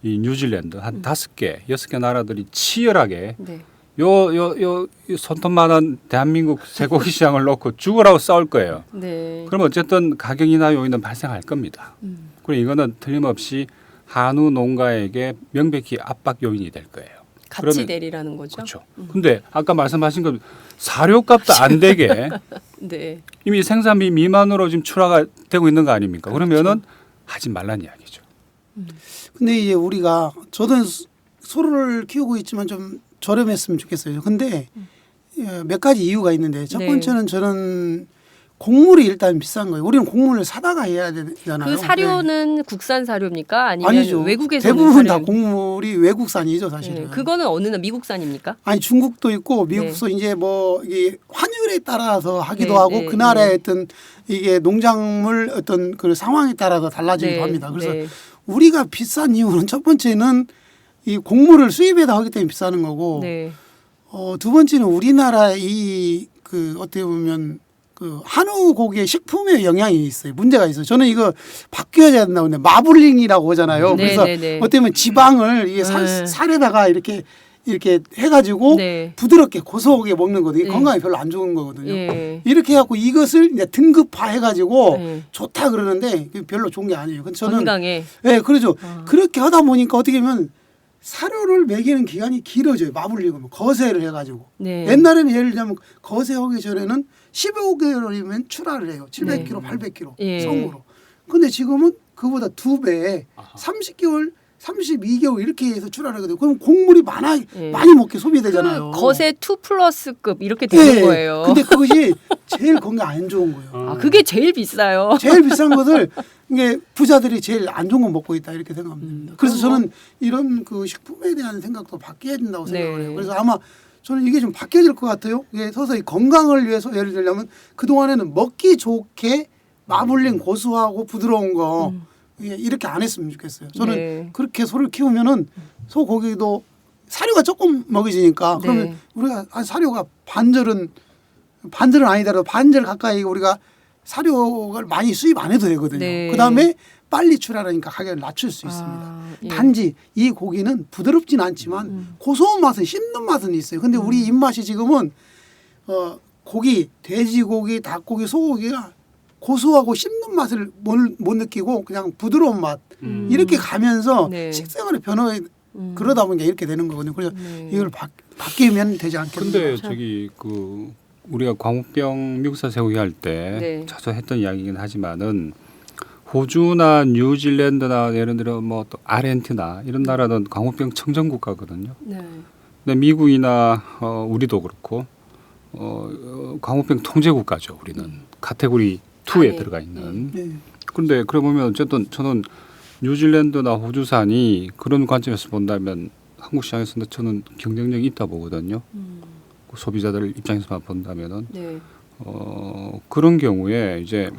이 뉴질랜드 한 5개, 6개 나라들이 치열하게 네. 요 손톱만한 대한민국 쇠고기 시장을 놓고 죽으라고 싸울 거예요. 네. 그럼 어쨌든 가격 인하 요인은 발생할 겁니다. 그리고 이거는 틀림없이 한우 농가에게 명백히 압박 요인이 될 거예요. 같이 그러면- 내리라는 거죠. 그렇죠. 근데 아까 말씀하신 것 사료값도 안 되게 네. 이미 생산비 미만으로 지금 출하가 되고 있는 거 아닙니까? 그러면은 하지 말란 이야기죠. 근데 이제 우리가 저도 소를 키우고 있지만 좀 저렴했으면 좋겠어요. 근데 몇 가지 이유가 있는데 첫 네. 번째는 저는 곡물이 일단 비싼 거예요. 우리는 곡물을 사다가 해야 되잖아요. 그 사료는 국산 사료입니까? 아니면 아니죠. 외국에서 대부분 다 곡물이 외국산이죠, 사실은. 네. 그거는 어느 나 미국산입니까? 아니 중국도 있고 미국도 이제 뭐 이게 환율에 따라서 하기도 네, 하고 네, 그 나라의 네. 어떤 이게 농작물 어떤 그 상황에 따라서 달라지기도 네, 합니다. 그래서 네. 우리가 비싼 이유는 첫 번째는 이 곡물을 수입해다 하기 때문에 비싸는 거고 네. 두 번째는 우리나라 그 어떻게 보면 그 한우 고기의 식품에 영향이 있어요. 문제가 있어요. 저는 이거 바뀌어야 된다고 하는데 마블링이라고 하잖아요. 네, 그래서 네, 네. 어떻게 보면 지방을 이게 네. 살에다가 이렇게 해가지고 네. 부드럽게 고소하게 먹는 거거든요. 네. 건강에 별로 안 좋은 거거든요. 예. 이렇게 해갖고 이것을 이제 등급화해가지고 네. 좋다 그러는데 별로 좋은 게 아니에요. 근데 저는 건강에 네, 그러죠. 그렇게 하다 보니까 어떻게 보면 사료를 먹이는 기간이 길어져요. 마블링은 거세를 해가지고. 네. 옛날에는 예를 들면 거세하기 전에는 15개월이면 출하를 해요. 700kg, 800kg 예. 성으로. 근데 지금은 그보다 2배, 30개월, 32개월 이렇게 해서 출하를 하거든요. 그럼 곡물이 예. 많이 먹게 소비되잖아요. 그 거세 2+급 이렇게 되는 예. 거예요. 근데 그것이 제일 건강 안 좋은 거예요. 아, 그게 제일 비싸요. 제일 비싼 것을 이게 부자들이 제일 안 좋은 거 먹고 있다 이렇게 생각합니다. 그래서 저는 이런 그 식품에 대한 생각도 바뀌어야 된다고 생각을 해요. 네. 그래서 아마 저는 이게 좀 바뀌어질 것 같아요. 이게 서서히 건강을 위해서 예를 들자면 그 동안에는 먹기 좋게 마블링 고소하고 부드러운 거 이렇게 안 했으면 좋겠어요. 저는 네. 그렇게 소를 키우면은 소고기도 사료가 조금 먹여지니까 그러면 네. 우리가 사료가 반절은 아니더라도 반절 가까이 우리가 사료를 많이 수입 안 해도 되거든요. 네. 그다음에 빨리 출하하니까 가격을 낮출 수 있습니다. 아, 예. 단지 이 고기는 부드럽진 않지만 고소한 맛은 씹는 맛은 있어요. 근데 우리 입맛이 지금은 고기, 돼지고기, 닭고기, 소고기가 고소하고 씹는 맛을 못 느끼고 그냥 부드러운 맛 이렇게 가면서 네. 식생활의 변화에 그러다 보니까 이렇게 되는 거거든요. 그래서 네. 이걸 바뀌면 되지 않겠는가. 근데 저기 그 우리가 광우병 미국산 쇠고기 할 때 네. 자주 했던 이야기긴 하지만은 호주나 뉴질랜드나 예를 들어 뭐 또 아르헨티나 이런 나라는 광우병 청정 국가거든요. 네. 근데 미국이나 우리도 그렇고 광우병 통제 국가죠. 우리는 카테고리 2에 네. 들어가 있는. 네. 그런데 그래 보면 어쨌든 저는 뉴질랜드나 호주산이 그런 관점에서 본다면 한국 시장에서는 저는 경쟁력이 있다 보거든요. 그 소비자들 입장에서만 본다면은 네. 그런 경우에 이제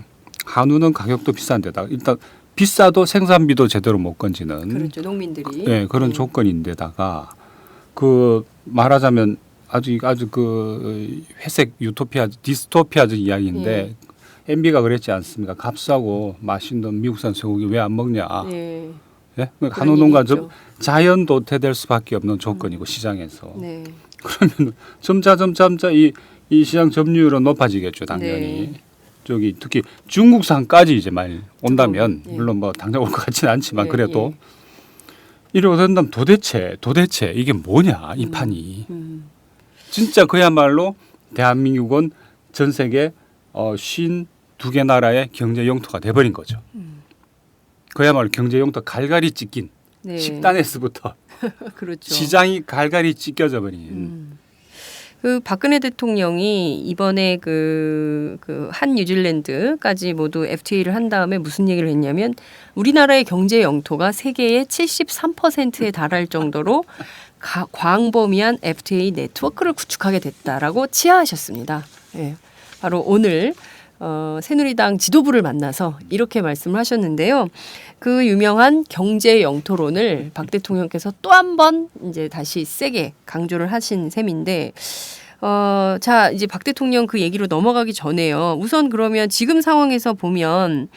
한우는 가격도 비싼데다가 일단 비싸도 생산비도 제대로 못 건지는 그렇죠. 농민들이. 네, 그런 조건인데다가 그 말하자면 아주 그 회색 유토피아 디스토피아적 이야기인데 MB가 그랬지 않습니까? 값싸고 맛있는 미국산 소고기 왜 안 먹냐? 네. 예? 그런 한우 농가 일이 있죠. 자연 도태될 수밖에 없는 조건이고 시장에서 네. 그러면 점차 이 시장 점유율은 높아지겠죠, 당연히. 네. 저기 특히 중국산까지 이제 많이 온다면 예. 물론 뭐 당장 올 것 같지는 않지만 예, 그래도 이러고 된다면 도대체 이게 뭐냐 이 판이 진짜 그야말로 대한민국은 전 세계 52개 나라의 경제 영토가 돼버린 거죠. 그야말로 경제 영토 갈갈이 찢긴 네. 식단에서부터 그렇죠. 시장이 갈갈이 찢겨져 버린. 그 박근혜 대통령이 이번에 한 뉴질랜드까지 모두 FTA를 한 다음에 무슨 얘기를 했냐면 우리나라의 경제 영토가 세계의 73%에 달할 정도로 광범위한 FTA 네트워크를 구축하게 됐다라고 치하하셨습니다. 예. 바로 오늘 새누리당 지도부를 만나서 이렇게 말씀을 하셨는데요. 그 유명한 경제 영토론을 박 대통령께서 또 한 번 이제 다시 세게 강조를 하신 셈인데, 자 이제 박 대통령 그 얘기로 넘어가기 전에요. 우선 그러면 지금 상황에서 보면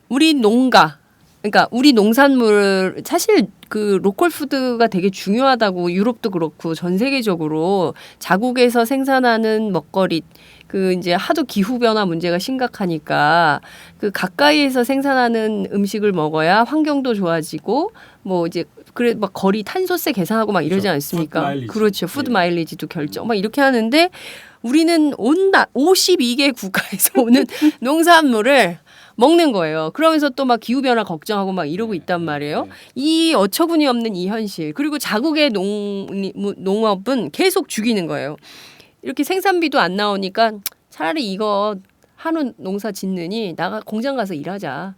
우리 농가, 그러니까 우리 농산물 사실 그 로컬 푸드가 되게 중요하다고 유럽도 그렇고 전 세계적으로 자국에서 생산하는 먹거리 그 이제 하도 기후 변화 문제가 심각하니까 그 가까이에서 생산하는 음식을 먹어야 환경도 좋아지고 뭐 이제 그래 막 거리 탄소세 계산하고 막 이러지 그렇죠. 않습니까? 푸드 마일리지. 그렇죠. 푸드 예. 마일리지도 결정 막 이렇게 하는데 우리는 52개 국가에서 오는 농산물을 먹는 거예요. 그러면서 또 막 기후 변화 걱정하고 막 이러고 있단 말이에요. 이 어처구니 없는 이 현실 그리고 자국의 농업은 계속 죽이는 거예요. 이렇게 생산비도 안 나오니까 차라리 이거 한우 농사 짓느니 나가 공장 가서 일하자.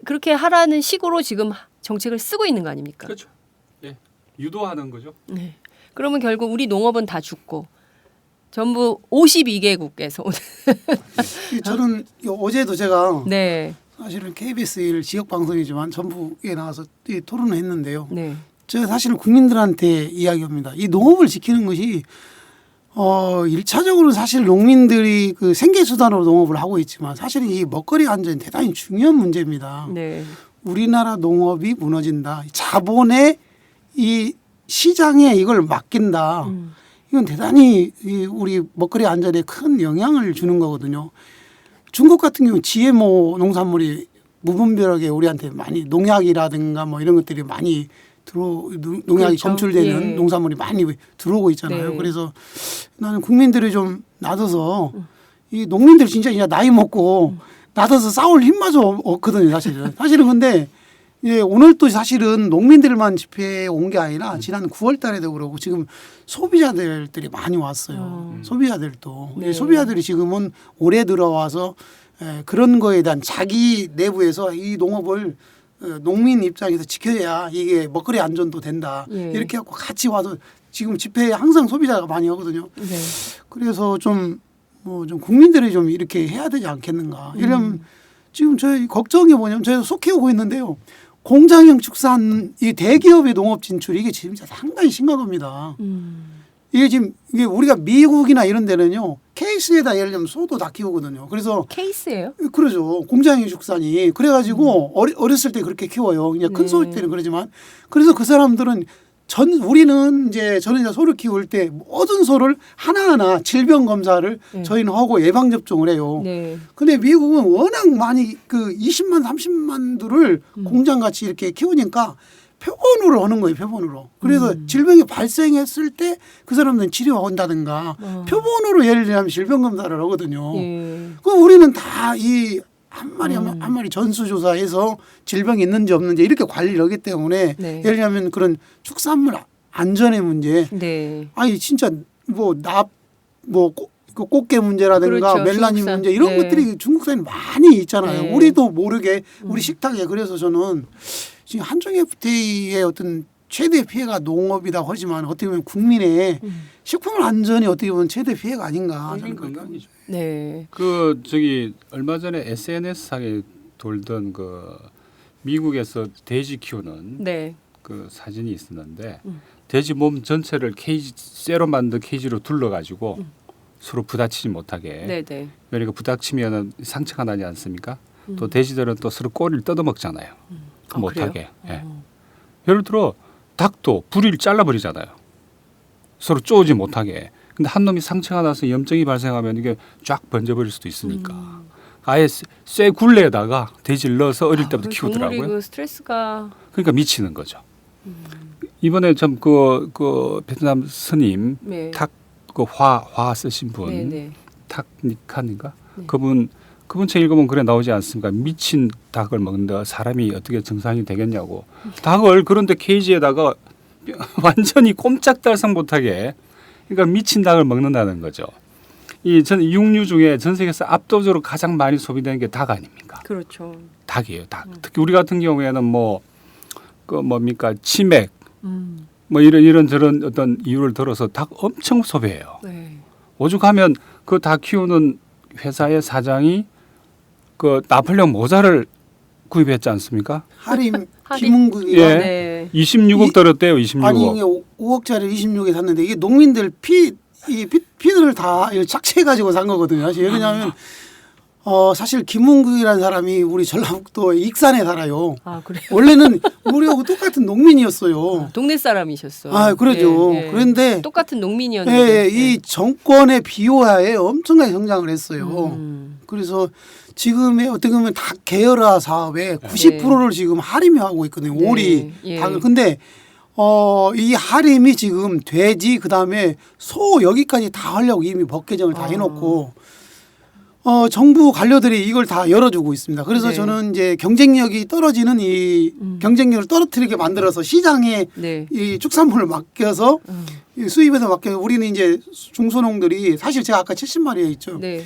그렇게 하라는 식으로 지금 정책을 쓰고 있는 거 아닙니까? 그렇죠. 예. 유도하는 거죠. 네. 그러면 결국 우리 농업은 다 죽고 전부 52개국에서 오는. 저는 어제도 제가 네. 사실은 KBS 1 지역 방송이지만 전북에 나가서 이 토론을 했는데요. 네. 제가 사실은 국민들한테 이야기합니다. 이 농업을 지키는 것이 1차적으로 사실 농민들이 그 생계수단으로 농업을 하고 있지만 사실은 이 먹거리 안전이 대단히 중요한 문제입니다. 네. 우리나라 농업이 무너진다. 자본의 이 시장에 이걸 맡긴다. 이건 대단히 우리 먹거리 안전에 큰 영향을 주는 거거든요. 중국 같은 경우 GMO 농산물이 무분별하게 우리한테 많이 농약이라든가 뭐 이런 것들이 많이 농약이 그렇죠. 검출되는 예. 농산물이 많이 들어오고 있잖아요. 네. 그래서 나는 국민들이 좀 놔둬서 이 농민들 진짜 나이 먹고 놔둬서 싸울 힘마저 없거든요. 사실은 근데 예, 오늘 또 사실은 농민들만 집회에 온 게 아니라 지난 9월 달에도 그러고 지금 소비자들이 많이 왔어요. 소비자들도. 네. 소비자들이 지금은 올해 들어와서 그런 거에 대한 자기 내부에서 이 농업을 농민 입장에서 지켜야 이게 먹거리 안전도 된다. 예. 이렇게 하고 같이 와서 지금 집회에 항상 소비자가 많이 오거든요. 네. 그래서 좀 국민들이 좀 이렇게 해야 되지 않겠는가. 이러면 지금 저희 걱정이 뭐냐면 저희도 속해 오고 있는데요. 공장형 축산 이 대기업의 농업 진출 이게 진짜 상당히 심각합니다. 이게 우리가 미국이나 이런 데는요 케이스에다 예를 들면 소도 다 키우거든요. 그래서 케이스예요? 그러죠. 공장형 축산이 그래가지고 어렸을 때 그렇게 키워요. 그냥 큰 소 때는 그러지만 그래서 그 사람들은 저는 이제 소를 키울 때 모든 소를 하나하나 질병 검사를 저희는 하고 예방 접종을 해요. 네. 근데 미국은 워낙 많이 그 20만 30만두를 공장 같이 이렇게 키우니까 표본으로 하는 거예요. 표본으로. 그래서 질병이 발생했을 때 그 사람들은 치료한다든가 표본으로 예를 들면 질병 검사를 하거든요. 예. 그럼 우리는 다 이 한 마리 한 마리 전수조사해서 질병이 있는지 없는지 이렇게 관리를 하기 때문에 네. 예를 들면 그런 축산물 안전의 문제, 네. 아니 진짜 꽃게 문제라든가 그렇죠. 멜라닌 중국산. 문제 이런 네. 것들이 중국산에 많이 있잖아요. 네. 우리도 모르게 우리 식탁에. 그래서 저는 지금 한중 FTA의 어떤 최대 피해가 농업이라고 하지만 어떻게 보면 국민의 식품 안전이 어떻게 보면 최대 피해가 아닌가 저는 그렇게 건강이죠. 네. 그 저기 얼마 전에 SNS상에 돌던 그 미국에서 돼지 키우는 네. 그 사진이 있었는데 돼지 몸 전체를 케이지 쇠로 만든 케이지로 둘러가지고 서로 부딪히지 못하게. 네, 네. 그러니까 부딪히면은 상처가 나지 않습니까? 또 돼지들은 또 서로 꼬리를 뜯어먹잖아요. 못하게. 예. 예를 들어 닭도 부리를 잘라버리잖아요. 서로 쪼지 못하게. 근데 한 놈이 상처가 나서 염증이 발생하면 이게 쫙 번져버릴 수도 있으니까. 아예 쇠 굴레에다가 돼지를 넣어서 어릴 때부터 키우더라고요. 동물이 그 스트레스가 그러니까 미치는 거죠. 이번에 좀 그 베트남 스님 네. 화 쓰신 분, 네, 네. 탁니칸인가? 네. 그분 책 읽으면 그래 나오지 않습니까? 미친 닭을 먹는다 사람이 어떻게 정상이 되겠냐고. 닭을 그런데 케이지에다가 완전히 꼼짝달싹 못하게, 그러니까 미친 닭을 먹는다는 거죠. 이 전 육류 중에 전 세계에서 압도적으로 가장 많이 소비되는 게 닭 아닙니까? 그렇죠. 닭이에요, 닭. 특히 우리 같은 경우에는 뭡니까 치맥, 음. 이런 저런 어떤 이유를 들어서 닭 엄청 소비해요. 네. 오죽하면 그 닭 키우는 회사의 사장이 그 나폴레옹 모자를 구입했지 않습니까? 하림 하림. 김은국이 예. 네. 26억 들었대요. 26억. 아니 이게 5억짜리 26에 샀는데 이게 농민들 피들을 다 착취해 가지고 산 거거든요. 사실 왜냐하면 사실 김은국이라는 사람이 우리 전라북도 익산에 살아요. 아, 그래요. 원래는 우리하고 똑같은 농민이었어요. 동네 사람이셨어. 아, 그러죠. 예, 예. 그런데 똑같은 농민이었는데. 예, 이 정권의 비호하에 엄청나게 성장을 했어요. 음. 그래서 지금의 어떻게 보면 닭 계열화 사업의 90%를 지금 하림이 하고 있거든요. 네. 오리 예. 닭을. 근데 이 하림이 지금 돼지 그다음에 소 여기까지 다 하려고 이미 법 개정을 다 해놓고 정부 관료들이 이걸 다 열어주고 있습니다. 그래서 네. 저는 이제 경쟁력이 떨어지는 이 경쟁력을 떨어뜨리게 만들어서 시장에 네. 이 축산물을 맡겨서 이 수입에서 맡겨 우리는 이제 중소농들이 사실 제가 아까 70마리에 있죠. 네.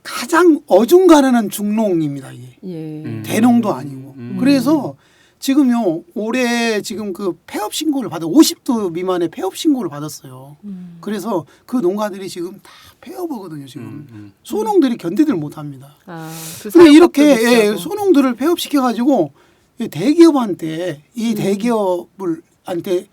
가장 어중간하는 중농입니다. 이게 예. 대농도 아니고. 그래서 지금요 올해 지금 그 폐업 신고를 50도 미만의 폐업 신고를 받았어요. 그래서 그 농가들이 지금 다 폐업하거든요. 지금 소농들이 견디들 못합니다. 아, 그 근데 사육법도 이렇게 비싸고. 소농들을 폐업시켜 가지고 대기업한테 이 대기업을한테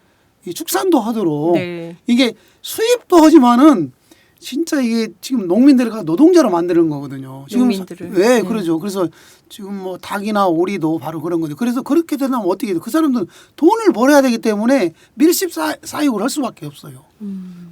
이 축산도 하도록 네. 이게 수입도 하지만은 진짜 이게 지금 농민들을 노동자로 만드는 거거든요. 지금 농민들을. 네, 네. 그러죠. 그래서 지금 뭐 닭이나 오리도 바로 그런 건데 그래서 그렇게 되면 어떻게 돼? 그 사람들은 돈을 벌어야 되기 때문에 밀집 사육을 할 수밖에 없어요.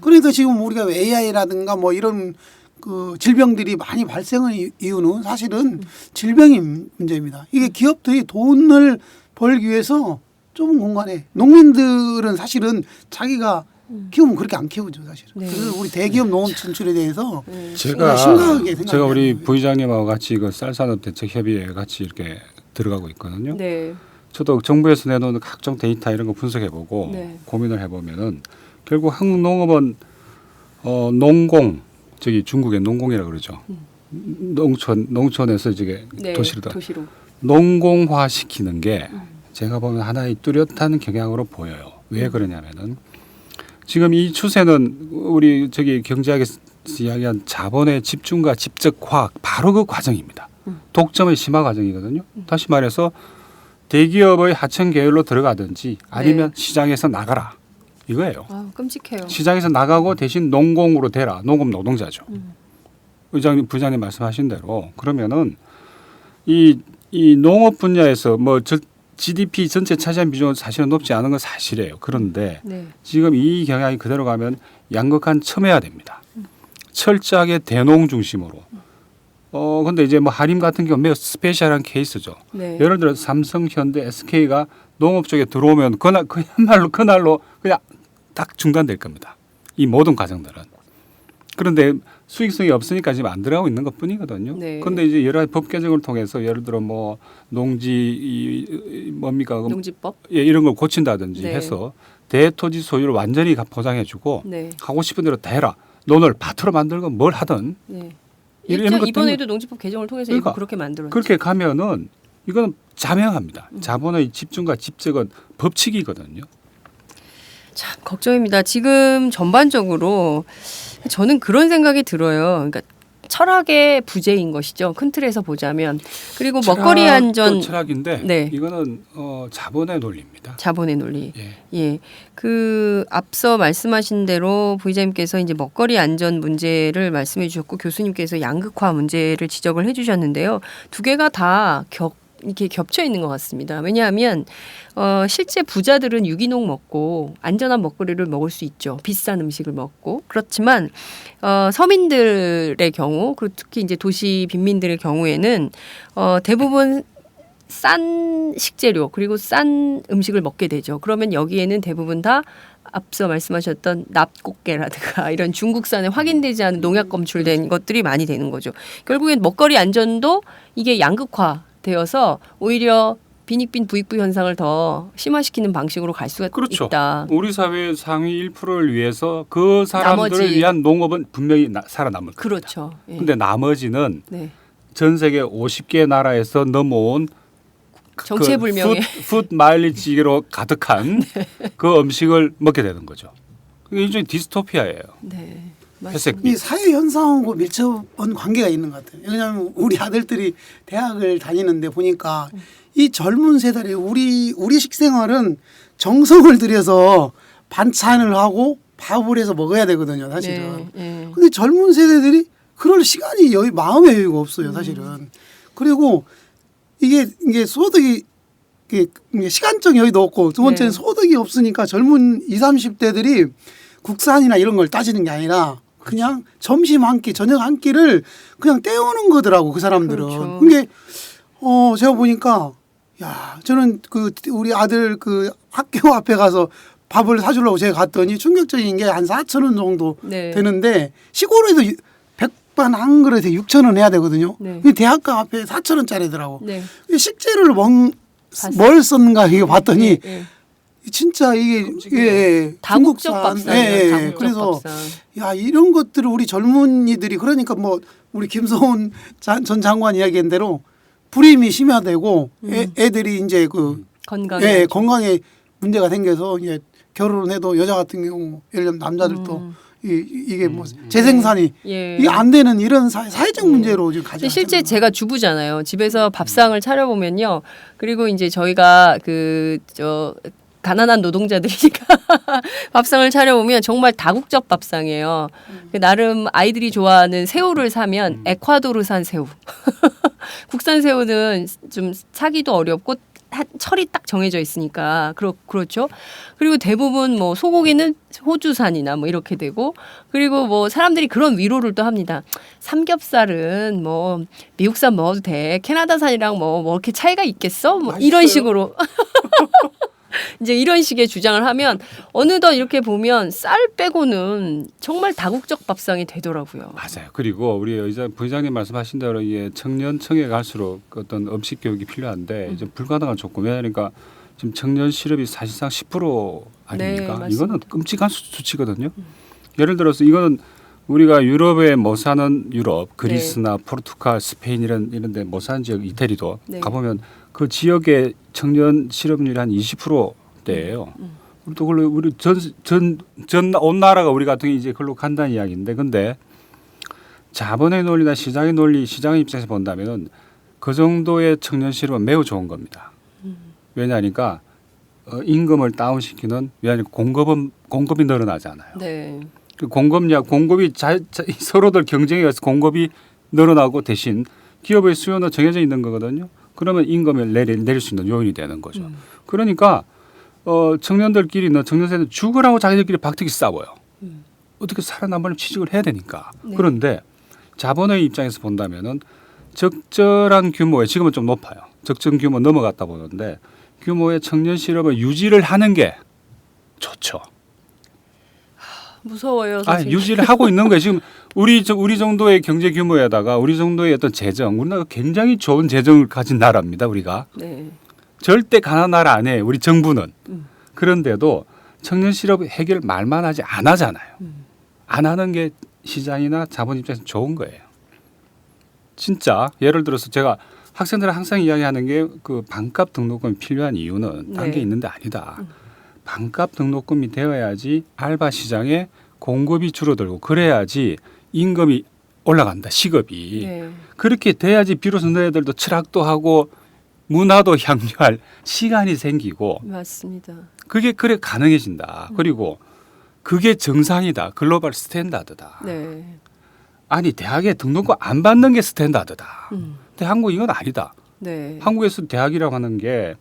그러니까 지금 우리가 AI라든가 뭐 이런 그 질병들이 많이 발생한 이유는 사실은 질병이 문제입니다. 이게 기업들이 돈을 벌기 위해서 좁은 공간에 농민들은 사실은 자기가 키우면 그렇게 안 키우죠 사실은. 네. 그래서 우리 대기업 농업 진출에 대해서 제가 심각하게 생각해야 우리 돼요. 부의장님하고 같이 그 쌀산업 대책 협의회에 같이 이렇게 들어가고 있거든요. 네. 저도 정부에서 내놓는 각종 데이터 이런 거 분석해보고 네. 고민을 해보면은 결국 한국 농업은 농공 저기 중국의 농공이라 그러죠. 농촌에서 이제 네. 도시로 농공화 시키는 게 제가 보면 하나의 뚜렷한 경향으로 보여요. 왜 그러냐면은 지금 이 추세는 우리 저기 경제학에서 이야기한 자본의 집중과 집적화 바로 그 과정입니다. 독점의 심화 과정이거든요. 다시 말해서 대기업의 하청 계열로 들어가든지 아니면 시장에서 나가라 이거예요. 아, 끔찍해요. 시장에서 나가고 대신 농공으로 되라. 농업 노동자죠. 의장님, 부장님 말씀하신 대로 그러면은 이 농업 분야에서 뭐 GDP 전체 차지한 비중은 사실은 높지 않은 건 사실이에요. 그런데 네. 지금 이 경향이 그대로 가면 양극화는 첨예화 됩니다. 철저하게 대농 중심으로. 근데 이제 뭐 하림 같은 경우 매우 스페셜한 케이스죠. 네. 예를 들어 삼성, 현대, SK가 농업 쪽에 들어오면 그날로 그냥 딱 중단될 겁니다. 이 모든 과정들은. 그런데 수익성이 없으니까 지금 안 들어가고 있는 것뿐이거든요. 네. 그런데 이제 여러 가지 법 개정을 통해서 예를 들어 뭐 농지 뭡니까 농지법. 예, 이런 걸 고친다든지 네. 해서 대토지 소유를 완전히 보장해주고 네. 하고 싶은 대로 다 해라. 논을 밭으로 만들고 뭘 하든 네. 이런 일정 것들은- 이번에도 농지법 개정을 통해서 그러니까 이거 그렇게 만들었죠. 그렇게 가면은 이거는 자명합니다. 자본의 집중과 집적은 법칙이거든요. 참 걱정입니다. 지금 전반적으로 저는 그런 생각이 들어요. 그러니까 철학의 부재인 것이죠. 큰 틀에서 보자면. 그리고 먹거리 철학도 안전 철학인데 네. 이거는 자본의 논리입니다. 자본의 논리. 예. 예. 그 앞서 말씀하신 대로 부의장님께서 이제 먹거리 안전 문제를 말씀해 주셨고 교수님께서 양극화 문제를 지적을 해 주셨는데요. 두 개가 다 이렇게 겹쳐 있는 것 같습니다. 왜냐하면 실제 부자들은 유기농 먹고 안전한 먹거리를 먹을 수 있죠. 비싼 음식을 먹고 그렇지만 서민들의 경우 그리고 특히 이제 도시 빈민들의 경우에는 대부분 싼 식재료 그리고 싼 음식을 먹게 되죠. 그러면 여기에는 대부분 다 앞서 말씀하셨던 납곡계라든가 이런 중국산에 확인되지 않은 농약 검출된 것들이 많이 되는 거죠. 결국엔 먹거리 안전도 이게 양극화되어서 오히려 빈익빈 부익부 현상을 더 심화시키는 방식으로 갈 수가 그렇죠. 있다. 우리 사회 상위 1%를 위해서 그 사람들을 나머지. 위한 농업은 분명히 살아남을 겁니다. 그렇죠. 예. 근데 나머지는 네. 전 세계 50개 나라에서 넘어온 정체불명의 풋 마일리지로 가득한 그 음식을 먹게 되는 거죠. 이게 일종의 디스토피아예요. 네. 회색 이 사회 현상하고 밀접한 관계가 있는 것 같아요. 왜냐하면 우리 아들들이 대학을 다니는데 보니까 이 젊은 세대의 우리 식생활은 정성을 들여서 반찬을 하고 밥을 해서 먹어야 되거든요, 사실은. 네. 근데 젊은 세대들이 그럴 시간이 마음의 여유가 없어요, 사실은. 그리고 이게 소득이 이게 시간적 여유도 없고 두 번째는 네. 소득이 없으니까 젊은 20, 30대들이 국산이나 이런 걸 따지는 게 아니라 그냥 점심 한 끼, 저녁 한 끼를 그냥 때우는 거더라고 그 사람들은. 그렇죠. 그게 제가 보니까 야 저는 우리 아들 학교 앞에 가서 밥을 사주려고 제가 갔더니 충격적인 게 한 4,000원 정도 네. 되는데 시골에도 백반 한 그릇에 6,000원 해야 되거든요. 네. 근데 대학가 앞에 4,000원짜리더라고. 네. 식재료를 뭘 썼는가 이거 봤더니 네. 진짜 이게 다국적 중국산. 밥상이에요. 다국적 그래서 밥상. 야 이런 것들을 우리 젊은이들이 그러니까 뭐 우리 김성훈 전 장관 이야기한 대로 불임이 심화되고 애들이 이제 건강에 문제가 생겨서 이제 결혼해도 여자 같은 경우 예를 들면 남자들도 이게 뭐 재생산이 예. 이게 안 되는 이런 사회적 문제로 지금 가지. 실제 제가 주부잖아요. 집에서 밥상을 차려보면요. 그리고 이제 저희가 가난한 노동자들이니까 밥상을 차려보면 정말 다국적 밥상이에요. 나름 아이들이 좋아하는 새우를 사면 에콰도르산 새우. 국산 새우는 좀 사기도 어렵고 철이 딱 정해져 있으니까 그렇죠. 그리고 대부분 뭐 소고기는 호주산이나 뭐 이렇게 되고 그리고 뭐 사람들이 그런 위로를 또 합니다. 삼겹살은 뭐 미국산 먹어도 돼. 캐나다산이랑 뭐 이렇게 차이가 있겠어? 뭐 이런 식으로. 이제 이런 식의 주장을 하면 어느덧 이렇게 보면 쌀 빼고는 정말 다국적 밥상이 되더라고요. 맞아요. 그리고 우리 부회장님 말씀하신 대로 이게 청년층에 갈수록 어떤 음식 교육이 필요한데 이제 불가능한 조건. 왜냐하니까 지금 청년 실업이 사실상 10% 아닙니까? 네, 이거는 끔찍한 수치거든요. 예를 들어서 이거는 우리가 유럽에 못 사는 유럽, 그리스나 포르투갈, 스페인 이런 데 못 사는 지역 이태리도 네. 가보면 그 지역의 청년 실업률이 한 20%대예요. 또 우리 온 나라가 우리 같은 게 이제 그걸로 간다는 이야기인데, 근데 자본의 논리나 시장의 논리, 시장의 입장에서 본다면은 그 정도의 청년 실업은 매우 좋은 겁니다. 왜냐하니까 임금을 다운시키는 왜냐하면 공급이 늘어나잖아요. 네. 그 공급이 서로들 경쟁해서 공급이 늘어나고 대신 기업의 수요는 정해져 있는 거거든요. 그러면 임금을 내릴 수 있는 요인이 되는 거죠. 그러니까 청년들끼리는 청년세대는 죽으라고 자기들끼리 박터기 싸워요. 어떻게 살아남으려면 취직을 해야 되니까. 네. 그런데 자본의 입장에서 본다면은 적절한 규모에 지금은 좀 높아요. 적정 규모 넘어갔다 보는데 규모의 청년 실업을 유지를 하는 게 좋죠. 무서워요. 선생님. 유지를 하고 있는 거예요. 지금 우리 정도의 경제 규모에다가 우리 정도의 어떤 재정, 우리나라가 굉장히 좋은 재정을 가진 나라입니다. 우리가 네. 절대 가난한 나라 아니에요. 우리 정부는. 그런데도 청년 실업 해결 말만 하지 안 하잖아요. 안 하는 게 시장이나 자본 입장에서 좋은 거예요. 진짜 예를 들어서 제가 학생들은 항상 이야기하는 게 그 반값 등록금이 필요한 이유는 딴 게 네. 있는데 아니다. 반값 등록금이 되어야지 알바 시장에 공급이 줄어들고 그래야지 임금이 올라간다. 시급이. 네. 그렇게 돼야지 비로소 너희들도 철학도 하고 문화도 향유할 시간이 생기고 맞습니다. 그게 그래 가능해진다. 그리고 그게 정상이다. 글로벌 스탠다드다. 네. 아니 대학에 등록금 안 받는 게 스탠다드다. 음. 근데 한국 이건 아니다. 네. 한국에서 대학이라고 하는 게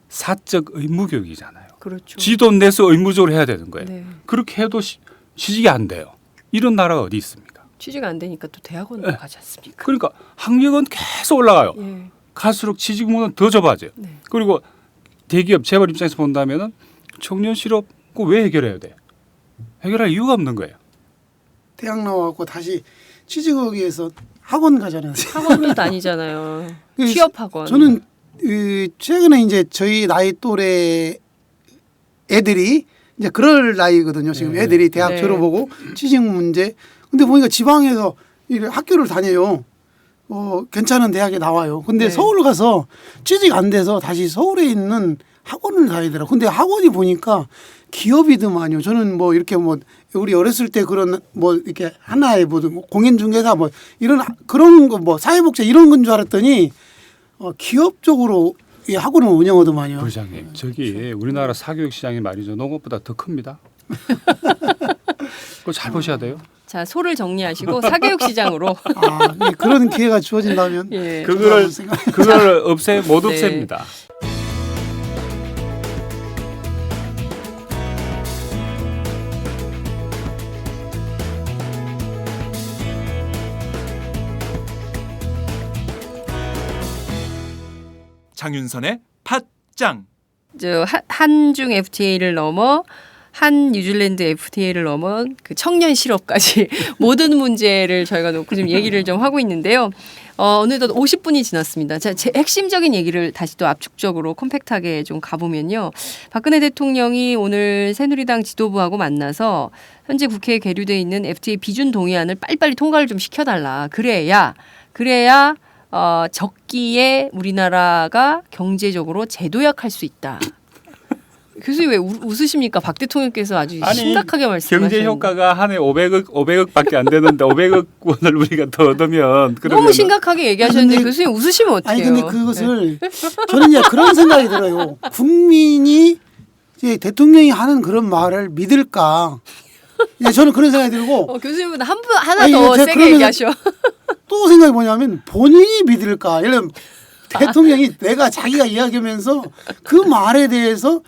사적 의무 교육이잖아요. 그렇죠. 지 돈 내서 의무적으로 해야 되는 거예요. 네. 그렇게 해도 취직이 안 돼요. 이런 나라가 어디 있습니까? 취지가 안 되니까 또 대학원도 네. 가지 않습니까? 그러니까 학력은 계속 올라가요. 예. 갈수록 취직 문은 더 좁아져요. 네. 그리고 대기업 재벌 입장에서 본다면은 청년 실업 그거 왜 해결해야 돼? 해결할 이유가 없는 거예요. 대학 나와갖고 다시 취직하기 위해서 학원 가잖아요. 학원도 다니잖아요. 그 취업학원. 저는 최근에 이제 저희 나이 또래 애들이 이제 그럴 나이거든요. 지금 네. 애들이 대학 네. 졸업하고 취직 문제. 근데 보니까 지방에서 이 학교를 다녀요. 괜찮은 대학에 나와요. 근데 네. 서울 가서 취직 안 돼서 다시 서울에 있는 학원을 다니더라고요. 근데 학원이 보니까 기업이더만요. 저는 뭐 이렇게 뭐 우리 어렸을 때 그런 뭐 이렇게 하나의 뭐 공인중개사 뭐 이런 그런 거 뭐 사회복지 이런 건 줄 알았더니 기업 쪽으로 이 학원을 운영하더만요. 부장님, 저기 우리나라 사교육 시장이 말이죠. 농업보다 더 큽니다. 그거 잘 보셔야 돼요. 자, 소를 정리하시고 사교육 시장으로. 예, 그런 기회가 주어진다면 예. 그거를 못 네. 없앱니다. 장윤선의 팟짱. 한중 FTA를 넘어 한 뉴질랜드 FTA를 넘어 그 청년 실업까지 모든 문제를 저희가 놓고 좀 얘기를 좀 하고 있는데요. 어느덧 50분이 지났습니다. 자, 제 핵심적인 얘기를 다시 또 압축적으로 컴팩트하게 좀 가보면요. 박근혜 대통령이 오늘 새누리당 지도부하고 만나서 현재 국회에 계류돼 있는 FTA 비준 동의안을 빨리빨리 통과를 좀 시켜달라. 그래야 적기에 우리나라가 경제적으로 재도약할 수 있다. 교수님 왜 웃으십니까? 박 대통령께서 아주 심각하게 말씀하셨는데. 경제 효과가 한 해 500억밖에 안 되는데 500억 원을 우리가 더 얻으면 그러면 너무 심각하게 얘기하셨는데 아니, 근데- 교수님 웃으시면 어떡해요? 아니 근데 그것을 저는 이제 그런 생각이 들어요. 국민이 이제 대통령이 하는 그런 말을 믿을까? 이제 저는 그런 생각이 들고 교수님은 하나 아니, 더 제가 세게 그러면은- 얘기하셔. 또 생각이 뭐냐면 본인이 믿을까? 예를 들면 대통령이 내가 자기가 이야기하면서 그 말에 대해서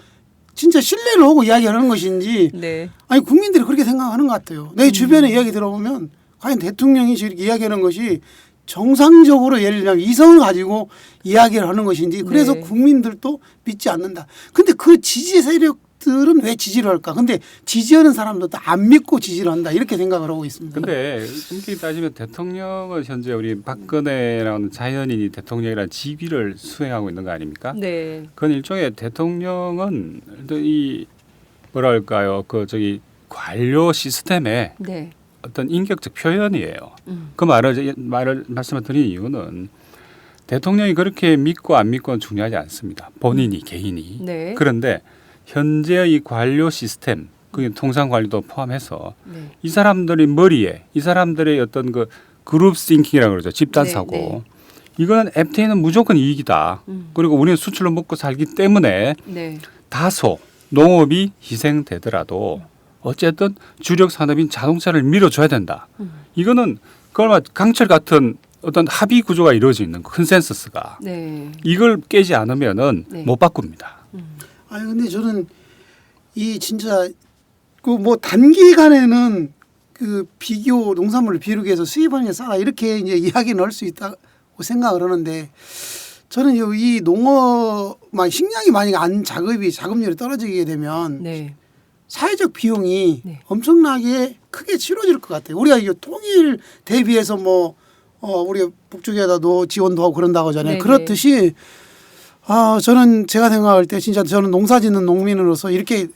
진짜 신뢰를 하고 이야기하는 것인지 네. 아니 국민들이 그렇게 생각하는 것 같아요. 내 주변에 이야기 들어보면 과연 대통령이 저렇게 이야기하는 것이 정상적으로 예를 들면 이성을 가지고 이야기를 하는 것인지 그래서 네. 국민들도 믿지 않는다. 근데 그 지지 세력들은 왜 지지를 할까? 근데 지지하는 사람들도 안 믿고 지지를 한다. 이렇게 생각을 하고 있습니다. 근데 이렇게 따지면 대통령은 현재 우리 박근혜라는 자연인이 대통령이라는 직위를 수행하고 있는 거 아닙니까? 네. 그건 일종의 대통령은 이 뭐랄까요 그 저기 관료 시스템의 네. 어떤 인격적 표현이에요. 그 말을 말씀을 드린 이유는 대통령이 그렇게 믿고 안 믿고는 중요하지 않습니다. 본인이 개인이. 네. 그런데 현재의 이 관료 시스템, 그게 통상 관리도 포함해서 네. 이 사람들의 머리에 이 사람들의 어떤 그 그룹 싱킹이라고 그러죠. 집단 네, 사고. 네. 이거는 FTA는 무조건 이익이다. 그리고 우리는 수출로 먹고 살기 때문에 네. 다소 농업이 희생되더라도 어쨌든 주력 산업인 자동차를 밀어줘야 된다. 이거는 그걸 강철 같은 어떤 합의 구조가 이루어져 있는 컨센서스가 네. 이걸 깨지 않으면은 네. 못 바꿉니다. 아니 근데 저는 이 진짜 그 뭐 단기간에는 그 비교 농산물을 비르기 위해서 수입하는 게 싸다 이렇게 이제 이야기는 할 수 있다고 생각을 하는데 저는 이 농업만 식량이 만약에 안 자급률이 떨어지게 되면 네. 사회적 비용이 네. 엄청나게 크게 치러질 것 같아요. 우리가 이거 통일 대비해서 뭐 우리 북쪽에다도 지원도 하고 그런다고 하잖아요. 네네. 그렇듯이 저는 제가 생각할 때 진짜 저는 농사 짓는 농민으로서 이렇게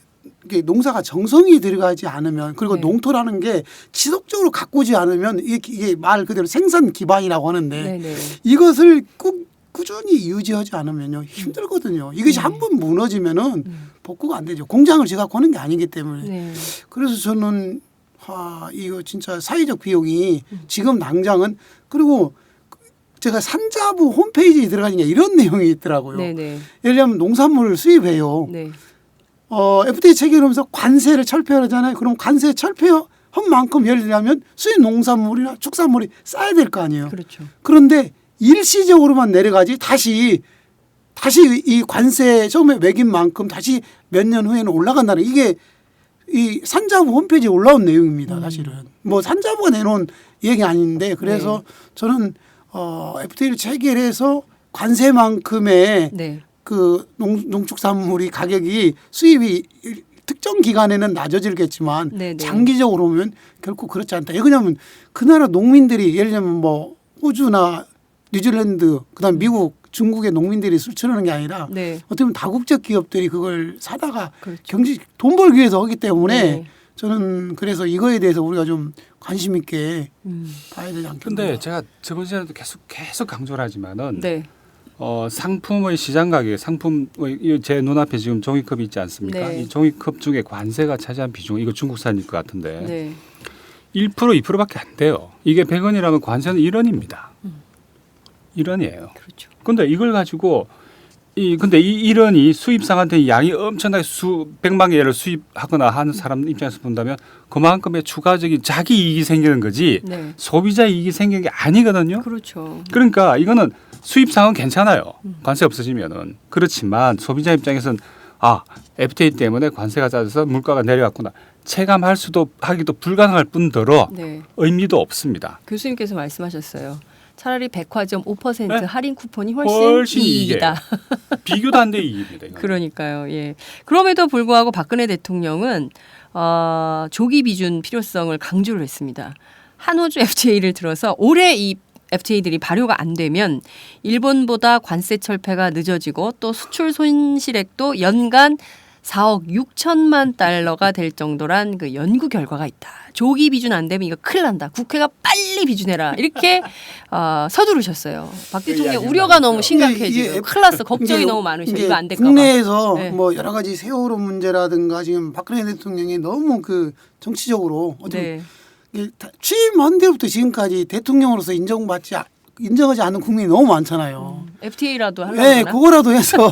농사가 정성이 들어가지 않으면 그리고 네. 농토라는 게 지속적으로 가꾸지 않으면 이게 말 그대로 생산 기반이라고 하는데 네네. 이것을 꾸준히 유지하지 않으면요 힘들거든요. 이것이 한 번 무너지면은 복구가 안 되죠. 공장을 제가 거는 게 아니기 때문에. 네. 그래서 저는 이거 진짜 사회적 비용이 지금 당장은 그리고 제가 산자부 홈페이지에 들어가니까 이런 내용이 있더라고요. 네네. 예를 들면 농산물을 수입해요. 네. FTA 체결하면서 관세를 철폐하잖아요. 그럼 관세 철폐한 만큼 예를 들면 수입 농산물이나 축산물이 싸야 될 거 아니에요. 그렇죠. 그런데 일시적으로만 내려가지 다시 이 관세 처음에 매긴 만큼 다시 몇 년 후에는 올라간다는 이게 이 산자부 홈페이지에 올라온 내용입니다. 사실은 뭐 산자부가 내놓은 얘기 아닌데 그래서 저는 FTA를 체결해서 관세만큼의 네. 그 농축산물이 가격이 수입이 특정 기간에는 낮아지겠지만 네네. 장기적으로 보면 결코 그렇지 않다. 왜냐하면 그 나라 농민들이 예를 들면 뭐 호주나 뉴질랜드 그다음 미국 중국의 농민들이 수출하는 게 아니라 네. 어떻게 보면 다국적 기업들이 그걸 사다가 그렇죠. 돈 벌기 위해서 하기 때문에 네. 저는 그래서 이거에 대해서 우리가 좀 관심 있게 봐야 되지 않겠나. 근데 제가 저번 시간에도 계속 강조를 하지만은 네. 상품의 시장 가격, 상품의 제 눈앞에 지금 종이컵이 있지 않습니까? 네. 이 종이컵 중에 관세가 차지한 비중 이거 중국산일 것 같은데 네. 1% 2%밖에 안 돼요. 이게 100원이라면 관세는 1원입니다. 1원이에요. 그렇죠. 근데 이걸 가지고 근데 이 1원이 수입상한테 양이 엄청나게 수백만 개를 수입하거나 하는 사람 입장에서 본다면 그만큼의 추가적인 자기 이익이 생기는 거지 네. 소비자 이익이 생기는 게 아니거든요. 그렇죠. 그러니까 이거는 수입상은 괜찮아요. 관세 없어지면은. 그렇지만 소비자 입장에서는 FTA 때문에 관세가 낮아서 물가가 내려갔구나. 체감할 수도 하기도 불가능할 뿐더러 네. 의미도 없습니다. 교수님께서 말씀하셨어요. 차라리 백화점 5% 네? 할인 쿠폰이 훨씬 훨씬 이익이다. 비교도 안 돼 이익입니다. 이거는. 그러니까요. 예. 그럼에도 불구하고 박근혜 대통령은 조기 비준 필요성을 강조를 했습니다. 한호주 FTA를 들어서 올해 이 FTA들이 발효가 안 되면 일본보다 관세 철폐가 늦어지고 또 수출 손실액도 연간 4억 6천만 달러가 될 정도란 그 연구 결과가 있다. 조기 비준 안 되면 이거 큰일 난다. 국회가 빨리 비준해라. 이렇게 서두르셨어요. 박 대통령 우려가 너무 심각해 지금. 큰일 났어. 걱정이 너무 많으셔. 이거 안 될까 봐. 국내에서 네. 뭐 여러 가지 세월호 문제라든가 지금 박근혜 대통령이 너무 그 정치적으로 네. 취임한 때부터 지금까지 대통령으로서 인정하지 않는 국민이 너무 많잖아요. FTA라도 하려고 네, 하나? 그거라도 해서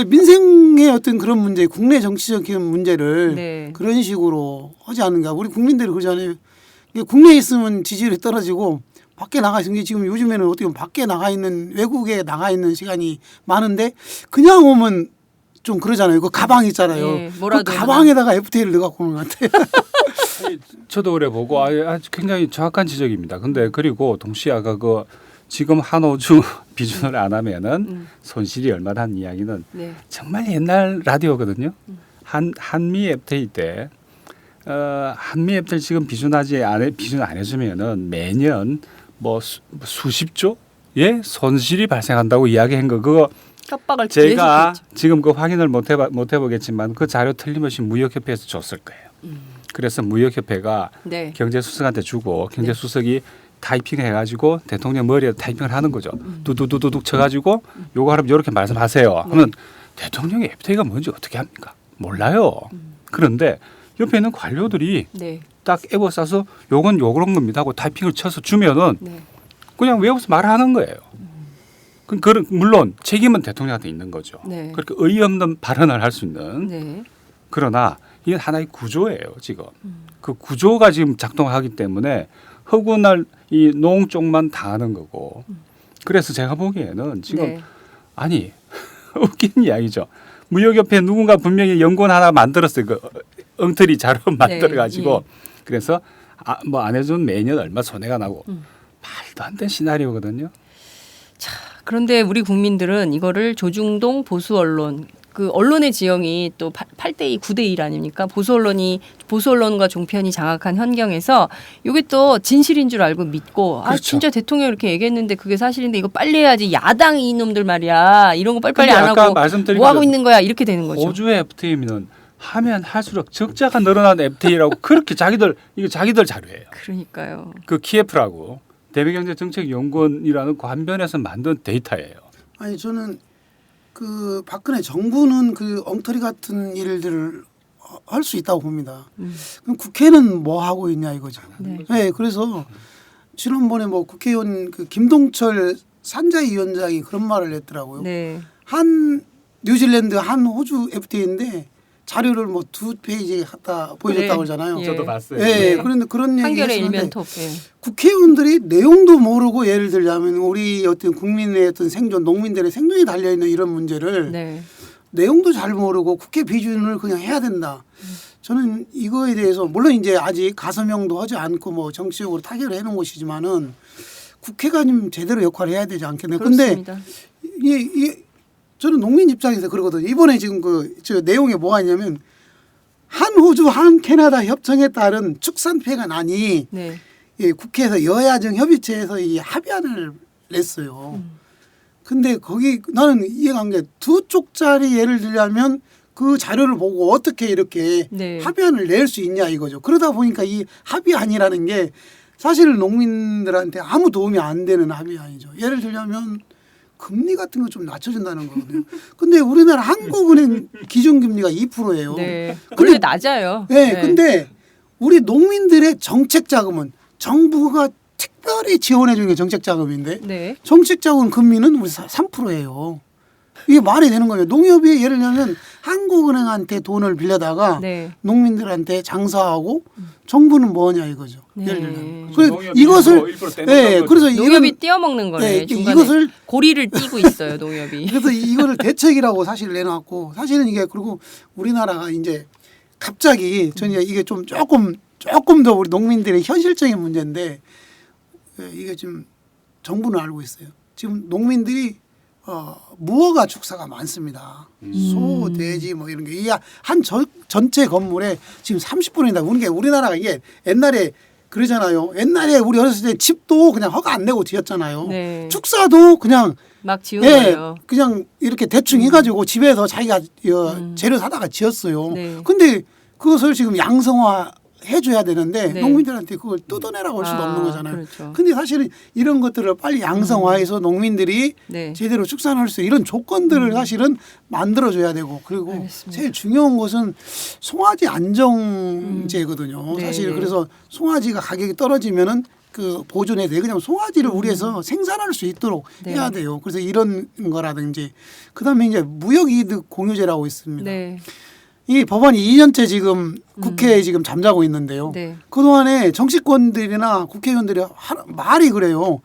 민생의 어떤 그런 문제, 국내 정치적인 문제를 네. 그런 식으로 하지 않는가. 우리 국민들이 그러잖아요. 국내에 있으면 지지율이 떨어지고 밖에 나가 있는 게 지금 요즘에는 어떻게 보면 밖에 나가 있는 외국에 나가 있는 시간이 많은데 그냥 오면 좀 그러잖아요. 그 가방 있잖아요. 네, 그 뭐라도 가방에다가 FTA를 넣어갖고 오는 것 같아요. 저도 그래 보고 아주 굉장히 정확한 지적입니다. 근데 그리고 동시에 아까 지금 한호주 비준을 안 하면은 손실이 얼마다는 이야기는 네. 정말 옛날 라디오거든요. 한미 FTA 때 한미 FTA 지금 비준 안 해주면은 매년 뭐 수십조의 손실이 발생한다고 이야기한 거 그거 협박을 제가 계속했죠. 지금 그 확인을 못 해보겠지만 그 자료 틀림없이 무역협회에서 줬을 거예요. 그래서 무역협회가 네. 경제수석한테 주고 경제수석이 타이핑을 해가지고 대통령 머리에 타이핑을 하는 거죠. 두두두두둑 쳐가지고 요거 하면 이렇게 말씀하세요. 하면 대통령이 FTA가 뭔지 어떻게 합니까? 몰라요. 그런데 옆에 있는 관료들이 네. 딱 애워 싸서 요건 요런 겁니다 하고 타이핑을 쳐서 주면은 네. 그냥 외워서 말하는 거예요. 물론 책임은 대통령한테 있는 거죠. 네. 그렇게 어이없는 발언을 할 수 있는. 네. 그러나 이게 하나의 구조예요. 지금 그 구조가 지금 작동하기 때문에 허구날 이 농 쪽만 당하는 거고. 그래서 제가 보기에는 지금 네. 아니 웃기는 이야기죠. 무역협회 누군가 분명히 연구원 하나 만들었어요. 그 엉터리 자료 만들어 가지고 그래서 뭐 안 해준 매년 얼마 손해가 나고 말도 안 되는 시나리오거든요. 그런데 우리 국민들은 이거를 조중동 보수 언론 그 언론의 지형이 또 8대2, 9대1 아닙니까? 보수 언론과 종편이 장악한 환경에서 이게 또 진실인 줄 알고 믿고 아 그렇죠. 진짜 대통령 이렇게 얘기했는데 그게 사실인데 이거 빨리 해야지 야당이 이놈들 말이야 이런 거 빨리빨리 근데 안 아까 하고 말씀드린 뭐 하고 그 있는 거야 이렇게 되는 거죠. 호주의 FTA는 하면 할수록 적자가 늘어나는 FTA라고 그렇게 자기들 자료예요. 그러니까요. 그 키예프라고 대외경제정책연구원이라는 관변에서 만든 데이터예요. 아니 저는 그 박근혜 정부는 그 엉터리 같은 일들을 할 수 있다고 봅니다. 그럼 국회는 뭐 하고 있냐 이거죠. 네. 그래서 지난번에 뭐 국회의원 그 김동철 산자위원장이 그런 말을 했더라고요. 네. 한 뉴질랜드 한 호주 FTA인데 자료를 뭐 2페이지 갖다 보여줬다고 그러잖아요. 예. 저도 봤어요. 예, 네. 그런데 그런 얘기 한겨레 했었는데 일면톱. 예. 국회의원들이 내용도 모르고 예를 들자면 우리 어떤 국민의 어떤 생존, 농민들의 생존이 달려 있는 이런 문제를 네. 내용도 잘 모르고 국회 비준을 그냥 해야 된다. 저는 이거에 대해서 물론 이제 아직 가서명도 하지 않고 뭐 정치적으로 타결을 해놓은 것이지만은 국회가 좀 제대로 역할을 해야 되지 않겠나요? 근데 그렇습니다. 이게 저는 농민 입장에서 그러거든요. 이번에 지금 저 내용에 뭐가 있냐면 한 호주 한 캐나다 협정에 따른 축산폐가난이 네. 국회에서 여야정 협의체에서 이 합의안을 냈어요. 근데 거기 나는 이해가 안 게 두 쪽짜리 예를 들자면 그 자료를 보고 어떻게 이렇게 네. 합의안을 낼 수 있냐 이거죠. 그러다 보니까 이 합의안이라는 게 사실 농민들한테 아무 도움이 안 되는 합의안이죠. 예를 들자면 금리 같은 거 좀 낮춰준다는 거거든요. 근데 우리나라 한국은행 기준금리가 2%예요. 네. 근데- 원래 낮아요. 네, 근데 우리 농민들의 정책 자금은 정부가 특별히 지원해 주는 게 정책 자금인데 네. 정책 자금 금리는 우리 3%예요. 이게 말이 되는 거예요. 농협이 예를 들면 한국은행한테 돈을 빌려다가 네. 농민들한테 장사하고 정부는 뭐냐 이거죠. 네. 예를 들면. 농협이 그래서 이것을 뭐 1% 떼는 예, 거죠. 그래서 농협이 이런 띄어먹는 거네. 네, 중간에 이것을 고리를 띄고 있어요. 농협이. 그래서 이거를 대책이라고 사실 내놨고 사실은 이게 그리고 우리나라가 이제 갑자기 저는 이게 좀 조금 더 우리 농민들의 현실적인 문제인데 이게 지금 정부는 알고 있어요. 지금 농민들이 무허가 축사가 많습니다. 소, 돼지 뭐 이런 게 이 한 전체 건물에 지금 30%이다. 우리나라가 이게 옛날에 그러잖아요. 옛날에 우리 어렸을 때 집도 그냥 허가 안 내고 지었잖아요. 네. 축사도 그냥 막 지운 예, 거예요. 그냥 이렇게 대충 해가지고 집에서 자기가 재료 사다가 지었어요. 네. 근데 그것을 지금 양성화 해줘야 되는데 네. 농민들한테 그걸 뜯어내라고 할 수도 없는 거잖아요. 그렇죠. 근데 사실은 이런 것들을 빨리 양성화해서 농민들이 네. 제대로 축산할 수 이런 조건들을 사실은 만들어줘야 되고 그리고 알겠습니다. 제일 중요한 것은 송아지 안정제거든요. 네. 사실 그래서 송아지가 가격이 떨어지면은 그 보존해야 돼요. 그냥 송아지를 우리에서 생산할 수 있도록 네. 해야 돼요. 그래서 이런 거라든지 그다음에 이제 무역이득 공유제라고 있습니다. 네. 이 법안이 2년째 지금 국회에 지금 잠자고 있는데요. 네. 그동안에 정치권들이나 국회의원들이 말이 그래요.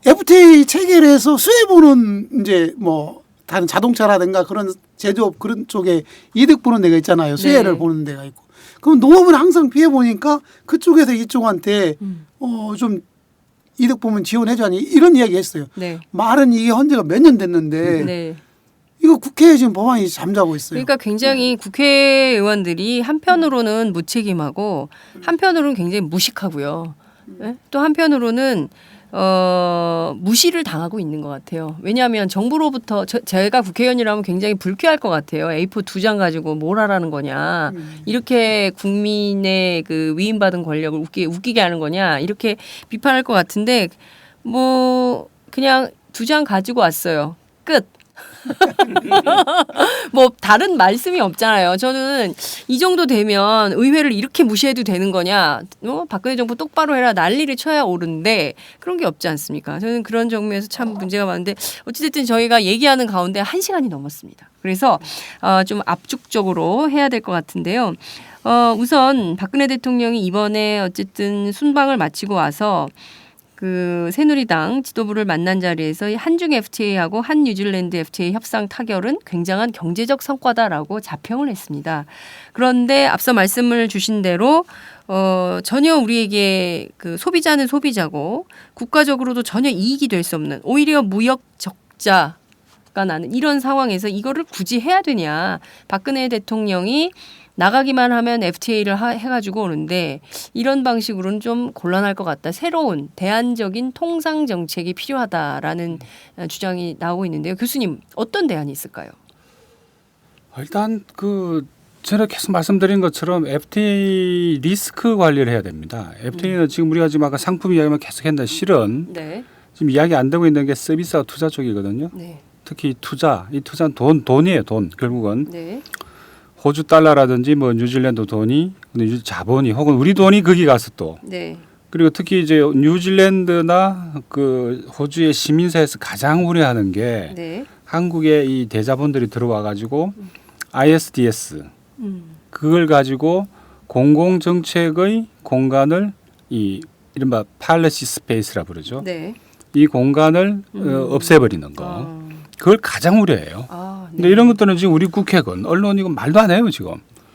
FTA 체결해서 수혜 보는 이제 뭐 다른 자동차라든가 그런 제조업 그런 쪽에 이득 보는 데가 있잖아요. 수혜를 네. 보는 데가 있고. 그럼 농업은 항상 피해 보니까 그쪽에서 이쪽한테 좀 이득 보면 지원해줘니 이런 이야기 했어요. 네. 말은 이게 헌재가 몇 년 됐는데 네. 이거 국회에 지금 법안이 잠자고 있어요. 그러니까 굉장히 국회의원들이 한편으로는 무책임하고 한편으로는 굉장히 무식하고요. 네? 또 한편으로는 무시를 당하고 있는 것 같아요. 왜냐하면 정부로부터 제가 국회의원이라면 굉장히 불쾌할 것 같아요. A4 2장 가지고 뭘 하라는 거냐. 이렇게 국민의 그 위임받은 권력을 웃기게 하는 거냐. 이렇게 비판할 것 같은데 뭐 그냥 2장 가지고 왔어요. 끝. 뭐 다른 말씀이 없잖아요. 저는 이 정도 되면 의회를 이렇게 무시해도 되는 거냐? 박근혜 정부 똑바로 해라 난리를 쳐야 옳은데 그런 게 없지 않습니까? 저는 그런 점에서 참 문제가 많은데 어찌됐든 저희가 얘기하는 가운데 1시간이 넘었습니다. 그래서 좀 압축적으로 해야 될 것 같은데요. 우선 박근혜 대통령이 이번에 어쨌든 순방을 마치고 와서 그 새누리당 지도부를 만난 자리에서 이 한중 FTA하고 한 뉴질랜드 FTA 협상 타결은 굉장한 경제적 성과다라고 자평을 했습니다. 그런데 앞서 말씀을 주신 대로 전혀 우리에게 그 소비자는 소비자고 국가적으로도 전혀 이익이 될 수 없는 오히려 무역 적자 화가 나는 이런 상황에서 이거를 굳이 해야 되냐. 박근혜 대통령이 나가기만 하면 FTA를 해가지고 오는데 이런 방식으로는 좀 곤란할 것 같다. 새로운 대안적인 통상 정책이 필요하다라는 주장이 나오고 있는데요. 교수님 어떤 대안이 있을까요? 일단 제가 계속 말씀드린 것처럼 FTA 리스크 관리를 해야 됩니다. FTA는 지금 우리가 지금 아까 상품 이야기만 계속 했는데 실은 네. 지금 이야기 안 되고 있는 게 서비스와 투자 쪽이거든요. 네. 특히 이 투자는 돈이에요. 돈 결국은. 네. 호주 달러라든지 뭐 뉴질랜드 돈이 자본이 혹은 우리 돈이 거기 가서 또 네. 그리고 특히 이제 뉴질랜드나 호주의 시민사회에서 가장 우려하는 게 네. 한국의 이 대자본들이 들어와 가지고 ISDS 그걸 가지고 공공 정책의 공간을 이른바 팔러시 스페이스라 부르죠. 네. 이 공간을 없애버리는 거. 그걸 가장 우려해요. 네. 근데 이런 것들은 지금 우리 국회건 언론이고 말도 안 해요 지금.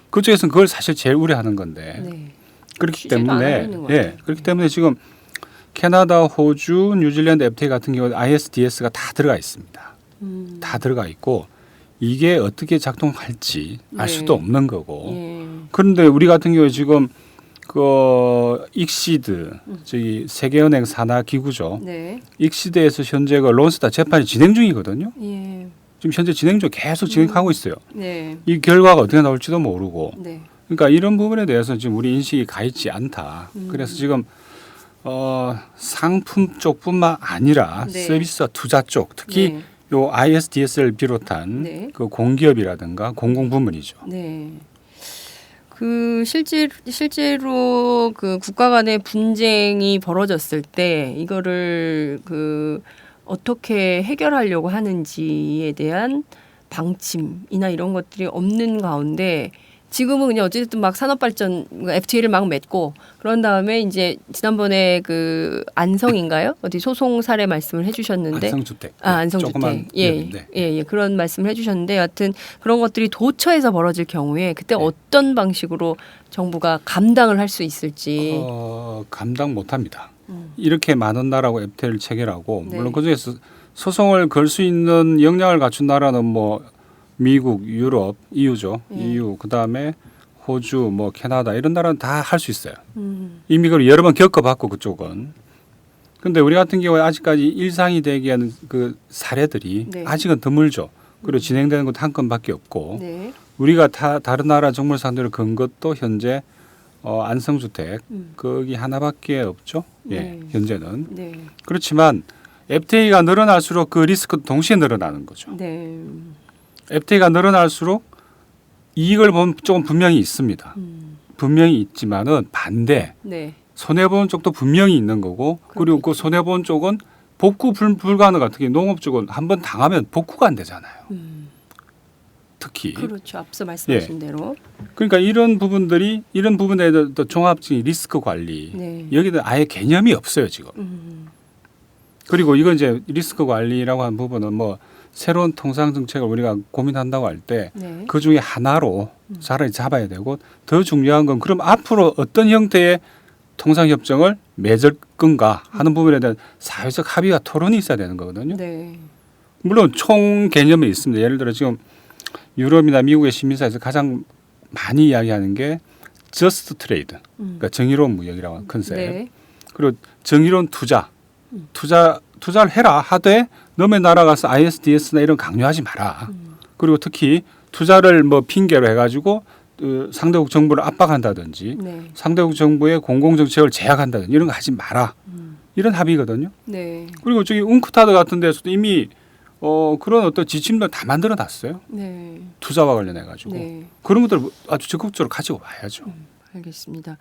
그쪽에서는 그걸 사실 제일 우려하는 건데 네. 그렇기 취재도 안 하고 때문에 있는 거죠. 그렇기 때문에 지금 캐나다, 호주, 뉴질랜드 FTA 같은 경우는 ISDS가 다 들어가 있습니다. 다 들어가 있고 이게 어떻게 작동할지 알 네. 수도 없는 거고. 예. 그런데 우리 같은 경우에 지금 익시드 저기 세계은행 산하 기구죠. 네. 익시드에서 현재 론스타 재판이 진행 중이거든요. 예. 지금 현재 진행 중 계속 진행하고 있어요. 네. 이 결과가 어떻게 나올지도 모르고. 네. 그러니까 이런 부분에 대해서 지금 우리 인식이 가 있지 않다. 그래서 지금 상품 쪽뿐만 아니라 네. 서비스와 투자 쪽, 특히 네. 요 ISDS를 비롯한 네. 그 공기업이라든가 공공부문이죠. 네. 실제로 그 국가 간의 분쟁이 벌어졌을 때 이거를 어떻게 해결하려고 하는지에 대한 방침이나 이런 것들이 없는 가운데 지금은 그냥 어쨌든 막 산업발전 FTA를 막 맺고 그런 다음에 이제 지난번에 안성인가요? 어디 소송 사례 말씀을 해주셨는데 안성주택. 안성주택. 조그만 기업인데. 예, 그런 말씀을 해주셨는데 여하튼 그런 것들이 도처에서 벌어질 경우에 그때 어떤 방식으로 정부가 감당을 할 수 있을지. 감당 못합니다. 이렇게 많은 나라하고 FTA를 체결하고 네. 물론 그중에서 소송을 걸 수 있는 역량을 갖춘 나라는 뭐 미국, 유럽, EU죠. EU 그다음에 호주, 뭐 캐나다 이런 나라는 다 할 수 있어요. 이미 그걸 여러 번 겪어봤고 그쪽은. 근데 우리 같은 경우에 아직까지 일상이 되게 하는 그 사례들이 네. 아직은 드물죠. 그리고 진행되는 것도 한 건밖에 없고 네. 우리가 다른 나라 정물 상대로 건 것도 현재 안성주택 거기 하나밖에 없죠. 예, 네. 현재는. 네. 그렇지만 FTA가 늘어날수록 그 리스크도 동시에 늘어나는 거죠. 네. FTA가 늘어날수록 이익을 보면 조금 분명히 있습니다. 분명히 있지만은 반대 네. 손해보는 쪽도 분명히 있는 거고 그리고 그 손해보는 쪽은 복구 불가능 같은 게 농업 쪽은 한번 당하면 복구가 안 되잖아요. 특히 그렇죠. 앞서 말씀하신 대로. 그러니까 이런 부분에 대해서 종합적인 리스크 관리 네. 여기는 아예 개념이 없어요 지금. 그리고 이건 이제 리스크 관리라고 하는 부분은 뭐 새로운 통상 정책을 우리가 고민한다고 할 때 네. 그 중에 하나로 자리를 잡아야 되고 더 중요한 건 그럼 앞으로 어떤 형태의 통상 협정을 맺을 건가 하는 부분에 대한 사회적 합의와 토론이 있어야 되는 거거든요. 네. 물론 총 개념이 있습니다. 예를 들어 지금 유럽이나 미국의 시민사회에서 가장 많이 이야기하는 게 just trade, 그러니까 정의로운 무역이라고 하는 컨셉. 네. 그리고 정의로운 투자를 해라 하되 너네 나라 가서 ISDS나 이런 강요하지 마라. 그리고 특히 투자를 뭐 핑계로 해가지고 상대국 정부를 압박한다든지 네. 상대국 정부의 공공정책을 제약한다든지 이런 거 하지 마라. 이런 합의거든요. 네. 그리고 저기 웅크타드 같은 데서도 이미 그런 어떤 지침들 다 만들어 놨어요. 네. 투자와 관련해 가지고 네. 그런 것들 아주 적극적으로 가지고 와야죠. 알겠습니다.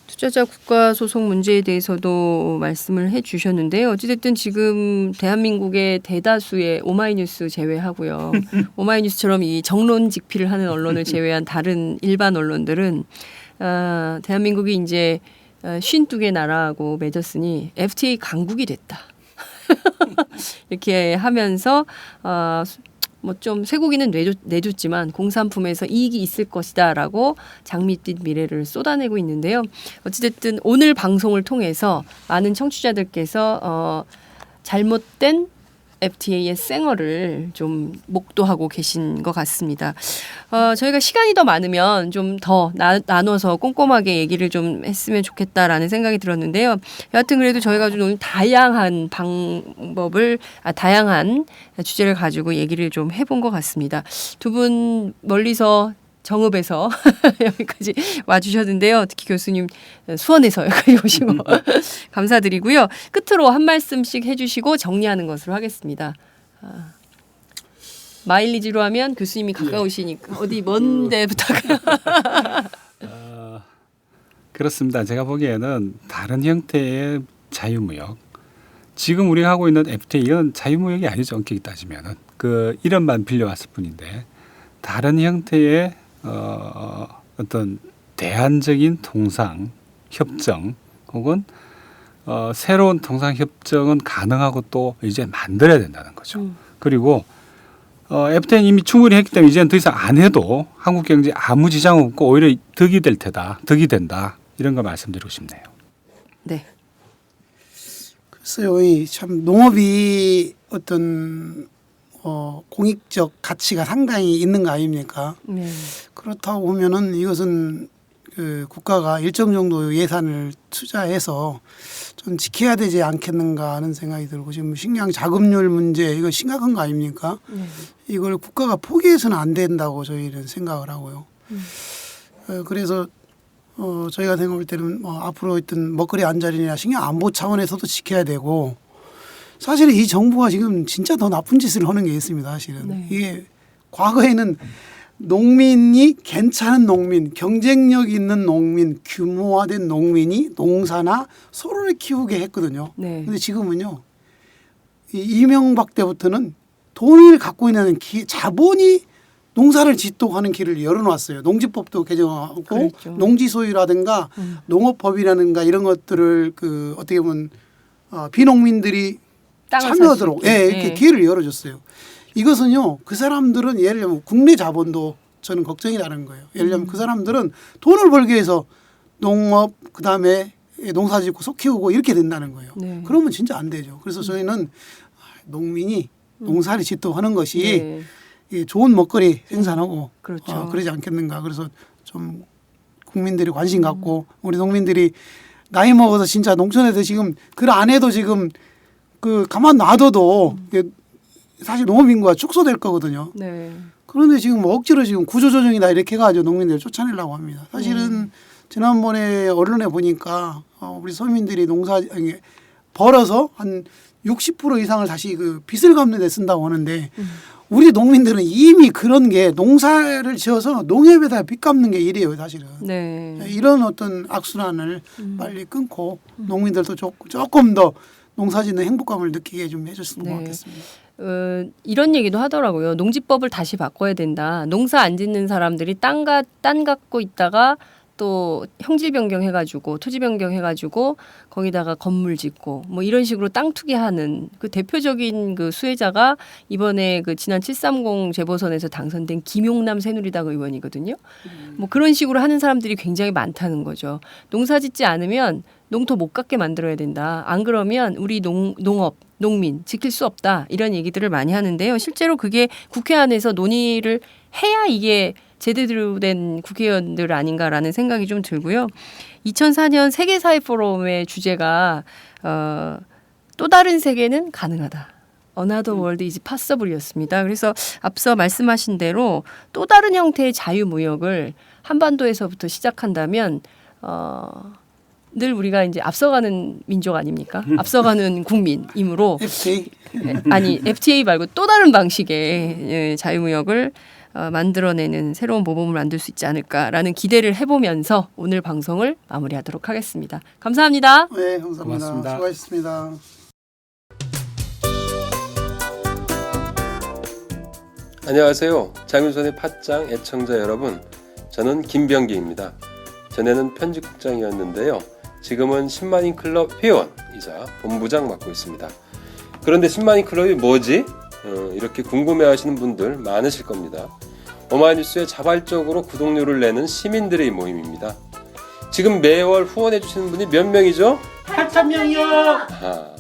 투자자 국가 소송 문제에 대해서도 말씀을 해주셨는데요. 어찌됐든 지금 대한민국의 대다수의 오마이뉴스 제외하고요. 오마이뉴스처럼 이 정론직필을 하는 언론을 제외한 다른 일반 언론들은 대한민국이 이제 52개 나라하고 맺었으니 FTA 강국이 됐다. 이렇게 하면서 뭐 좀 쇠고기는 내줬지만 공산품에서 이익이 있을 것이다라고 장밋빛 미래를 쏟아내고 있는데요. 어찌됐든 오늘 방송을 통해서 많은 청취자들께서 잘못된 FTA의 쌩얼을 좀 목도하고 계신 것 같습니다. 저희가 시간이 더 많으면 좀 더 나눠서 꼼꼼하게 얘기를 좀 했으면 좋겠다라는 생각이 들었는데요. 여하튼 그래도 저희가 좀 다양한 다양한 주제를 가지고 얘기를 좀 해본 것 같습니다. 두 분 멀리서 정읍에서 여기까지 와주셨는데요. 특히 교수님 수원에서 여기까지 오시고 감사드리고요. 끝으로 한 말씀씩 해주시고 정리하는 것으로 하겠습니다. 마일리지로 하면 교수님이 가까우시니까 어디 먼 데부터 그렇습니다. 제가 보기에는 다른 형태의 자유무역, 지금 우리가 하고 있는 FTA는 자유무역이 아니죠. 엄격히 따지면은 그 이름만 빌려왔을 뿐인데 다른 형태의 어떤 대안적인 통상 협정 혹은 새로운 통상 협정은 가능하고 또 이제 만들어야 된다는 거죠. 그리고 FTA는 이미 충분히 했기 때문에 이제는 더 이상 안 해도 한국 경제에 아무 지장 없고 오히려 득이 될 테다, 득이 된다 이런 걸 말씀드리고 싶네요. 네. 글쎄요, 참 농업이 어떤 공익적 가치가 상당히 있는 거 아닙니까? 네. 그렇다고 보면은 이것은 그 국가가 일정 정도 예산을 투자해서 좀 지켜야 되지 않겠는가 하는 생각이 들고 지금 식량 자급률 문제 이거 심각한 거 아닙니까? 이걸 국가가 포기해서는 안 된다고 저희는 생각을 하고요. 그래서 저희가 생각할 때는 앞으로 있던 먹거리 안전이나 식량 안보 차원에서도 지켜야 되고 사실은 이 정부가 지금 진짜 더 나쁜 짓을 하는 게 있습니다. 사실은 네. 이게 과거에는 농민이 괜찮은 농민, 경쟁력 있는 농민, 규모화된 농민이 농사나 소를 키우게 했거든요. 네. 근데 지금은요. 이명박 때부터는 돈을 갖고 있는 자본이 농사를 짓도록 하는 길을 열어놨어요. 농지법도 개정하고 그렇죠. 농지소유라든가 농업법이라든가 이런 것들을 그 어떻게 보면 비농민들이 참여하도록 이렇게 기회를 열어줬어요. 이것은요, 그 사람들은 예를 들면 국내 자본도 저는 걱정이라는 거예요. 예를 들면 그 사람들은 돈을 벌기 위해서 농업, 그 다음에 농사 짓고 소 키우고 이렇게 된다는 거예요. 네. 그러면 진짜 안 되죠. 그래서 저희는 농민이 농사를 짓도록 하는 것이 좋은 먹거리 생산하고 그렇죠. 그러지 않겠는가. 그래서 좀 국민들이 관심 갖고 우리 농민들이 나이 먹어서 진짜 농촌에서 지금 그 안에도 지금 그 가만 놔둬도 사실 농업 인구가 축소될 거거든요. 네. 그런데 지금 억지로 지금 구조조정이다 이렇게 해가지고 농민들을 쫓아내려고 합니다. 사실은 지난번에 언론에 보니까 우리 서민들이 농사 벌어서 한 60% 이상을 다시 그 빚을 갚는 데 쓴다고 하는데 우리 농민들은 이미 그런 게 농사를 지어서 농협에다 빚 갚는 게 일이에요, 사실은. 네. 이런 어떤 악순환을 빨리 끊고 농민들도 조금 더 농사짓는 행복감을 느끼게 좀 해줬으면 고맙겠습니다. 이런 얘기도 하더라고요. 농지법을 다시 바꿔야 된다. 농사 안 짓는 사람들이 땅 갖고 있다가 또 형질 변경해가지고 토지 변경해가지고 거기다가 건물 짓고 뭐 이런 식으로 땅 투기하는 그 대표적인 그 수혜자가 이번에 그 지난 730 재보선에서 당선된 김용남 새누리당 의원이거든요. 뭐 그런 식으로 하는 사람들이 굉장히 많다는 거죠. 농사 짓지 않으면 농토 못 갖게 만들어야 된다. 안 그러면 우리 농업, 농민 지킬 수 없다. 이런 얘기들을 많이 하는데요. 실제로 그게 국회 안에서 논의를 해야 이게 제대로 된 국회의원들 아닌가라는 생각이 좀 들고요. 2004년 세계사회 포럼의 주제가 또 다른 세계는 가능하다. Another world is possible이었습니다. 그래서 앞서 말씀하신 대로 또 다른 형태의 자유무역을 한반도에서부터 시작한다면 늘 우리가 이제 앞서가는 민족 아닙니까? 앞서가는 국민이므로 FTA? 아니 FTA 말고 또 다른 방식의 자유무역을 만들어내는 새로운 모범을 만들 수 있지 않을까라는 기대를 해보면서 오늘 방송을 마무리하도록 하겠습니다. 감사합니다. 네, 감사합니다. 고맙습니다. 수고하셨습니다. 안녕하세요. 장윤선의 팟짱 애청자 여러분. 저는 김병기입니다. 전에는 편집국장이었는데요. 지금은 10만인 클럽 회원이자 본부장 맡고 있습니다. 그런데 10만인 클럽이 뭐지? 이렇게 궁금해하시는 분들 많으실 겁니다. 오마이뉴스에 자발적으로 구독료를 내는 시민들의 모임입니다. 지금 매월 후원해주시는 분이 몇 명이죠? 8,000명이요.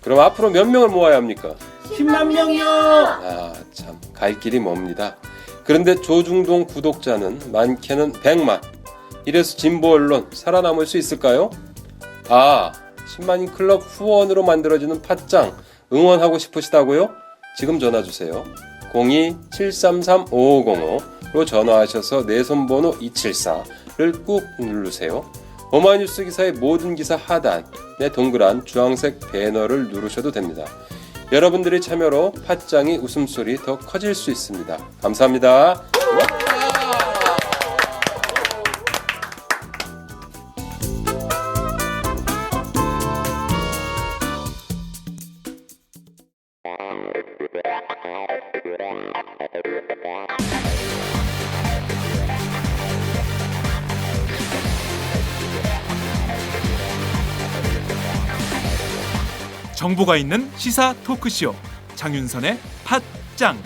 그럼 앞으로 몇 명을 모아야 합니까? 10만 명이요. 아, 참, 갈 길이 멉니다. 그런데 조중동 구독자는 많게는 100만. 이래서 진보 언론 살아남을 수 있을까요? 아, 10만인 클럽 후원으로 만들어지는 팟짱 응원하고 싶으시다고요? 지금 전화 주세요. 02-733-5505로 전화하셔서 내 손번호 274를 꾹 누르세요. 오마이뉴스 기사의 모든 기사 하단에 동그란 주황색 배너를 누르셔도 됩니다. 여러분들의 참여로 팟짱이 웃음소리 더 커질 수 있습니다. 감사합니다. 정보가 있는 시사 토크쇼 장윤선의 팟짱.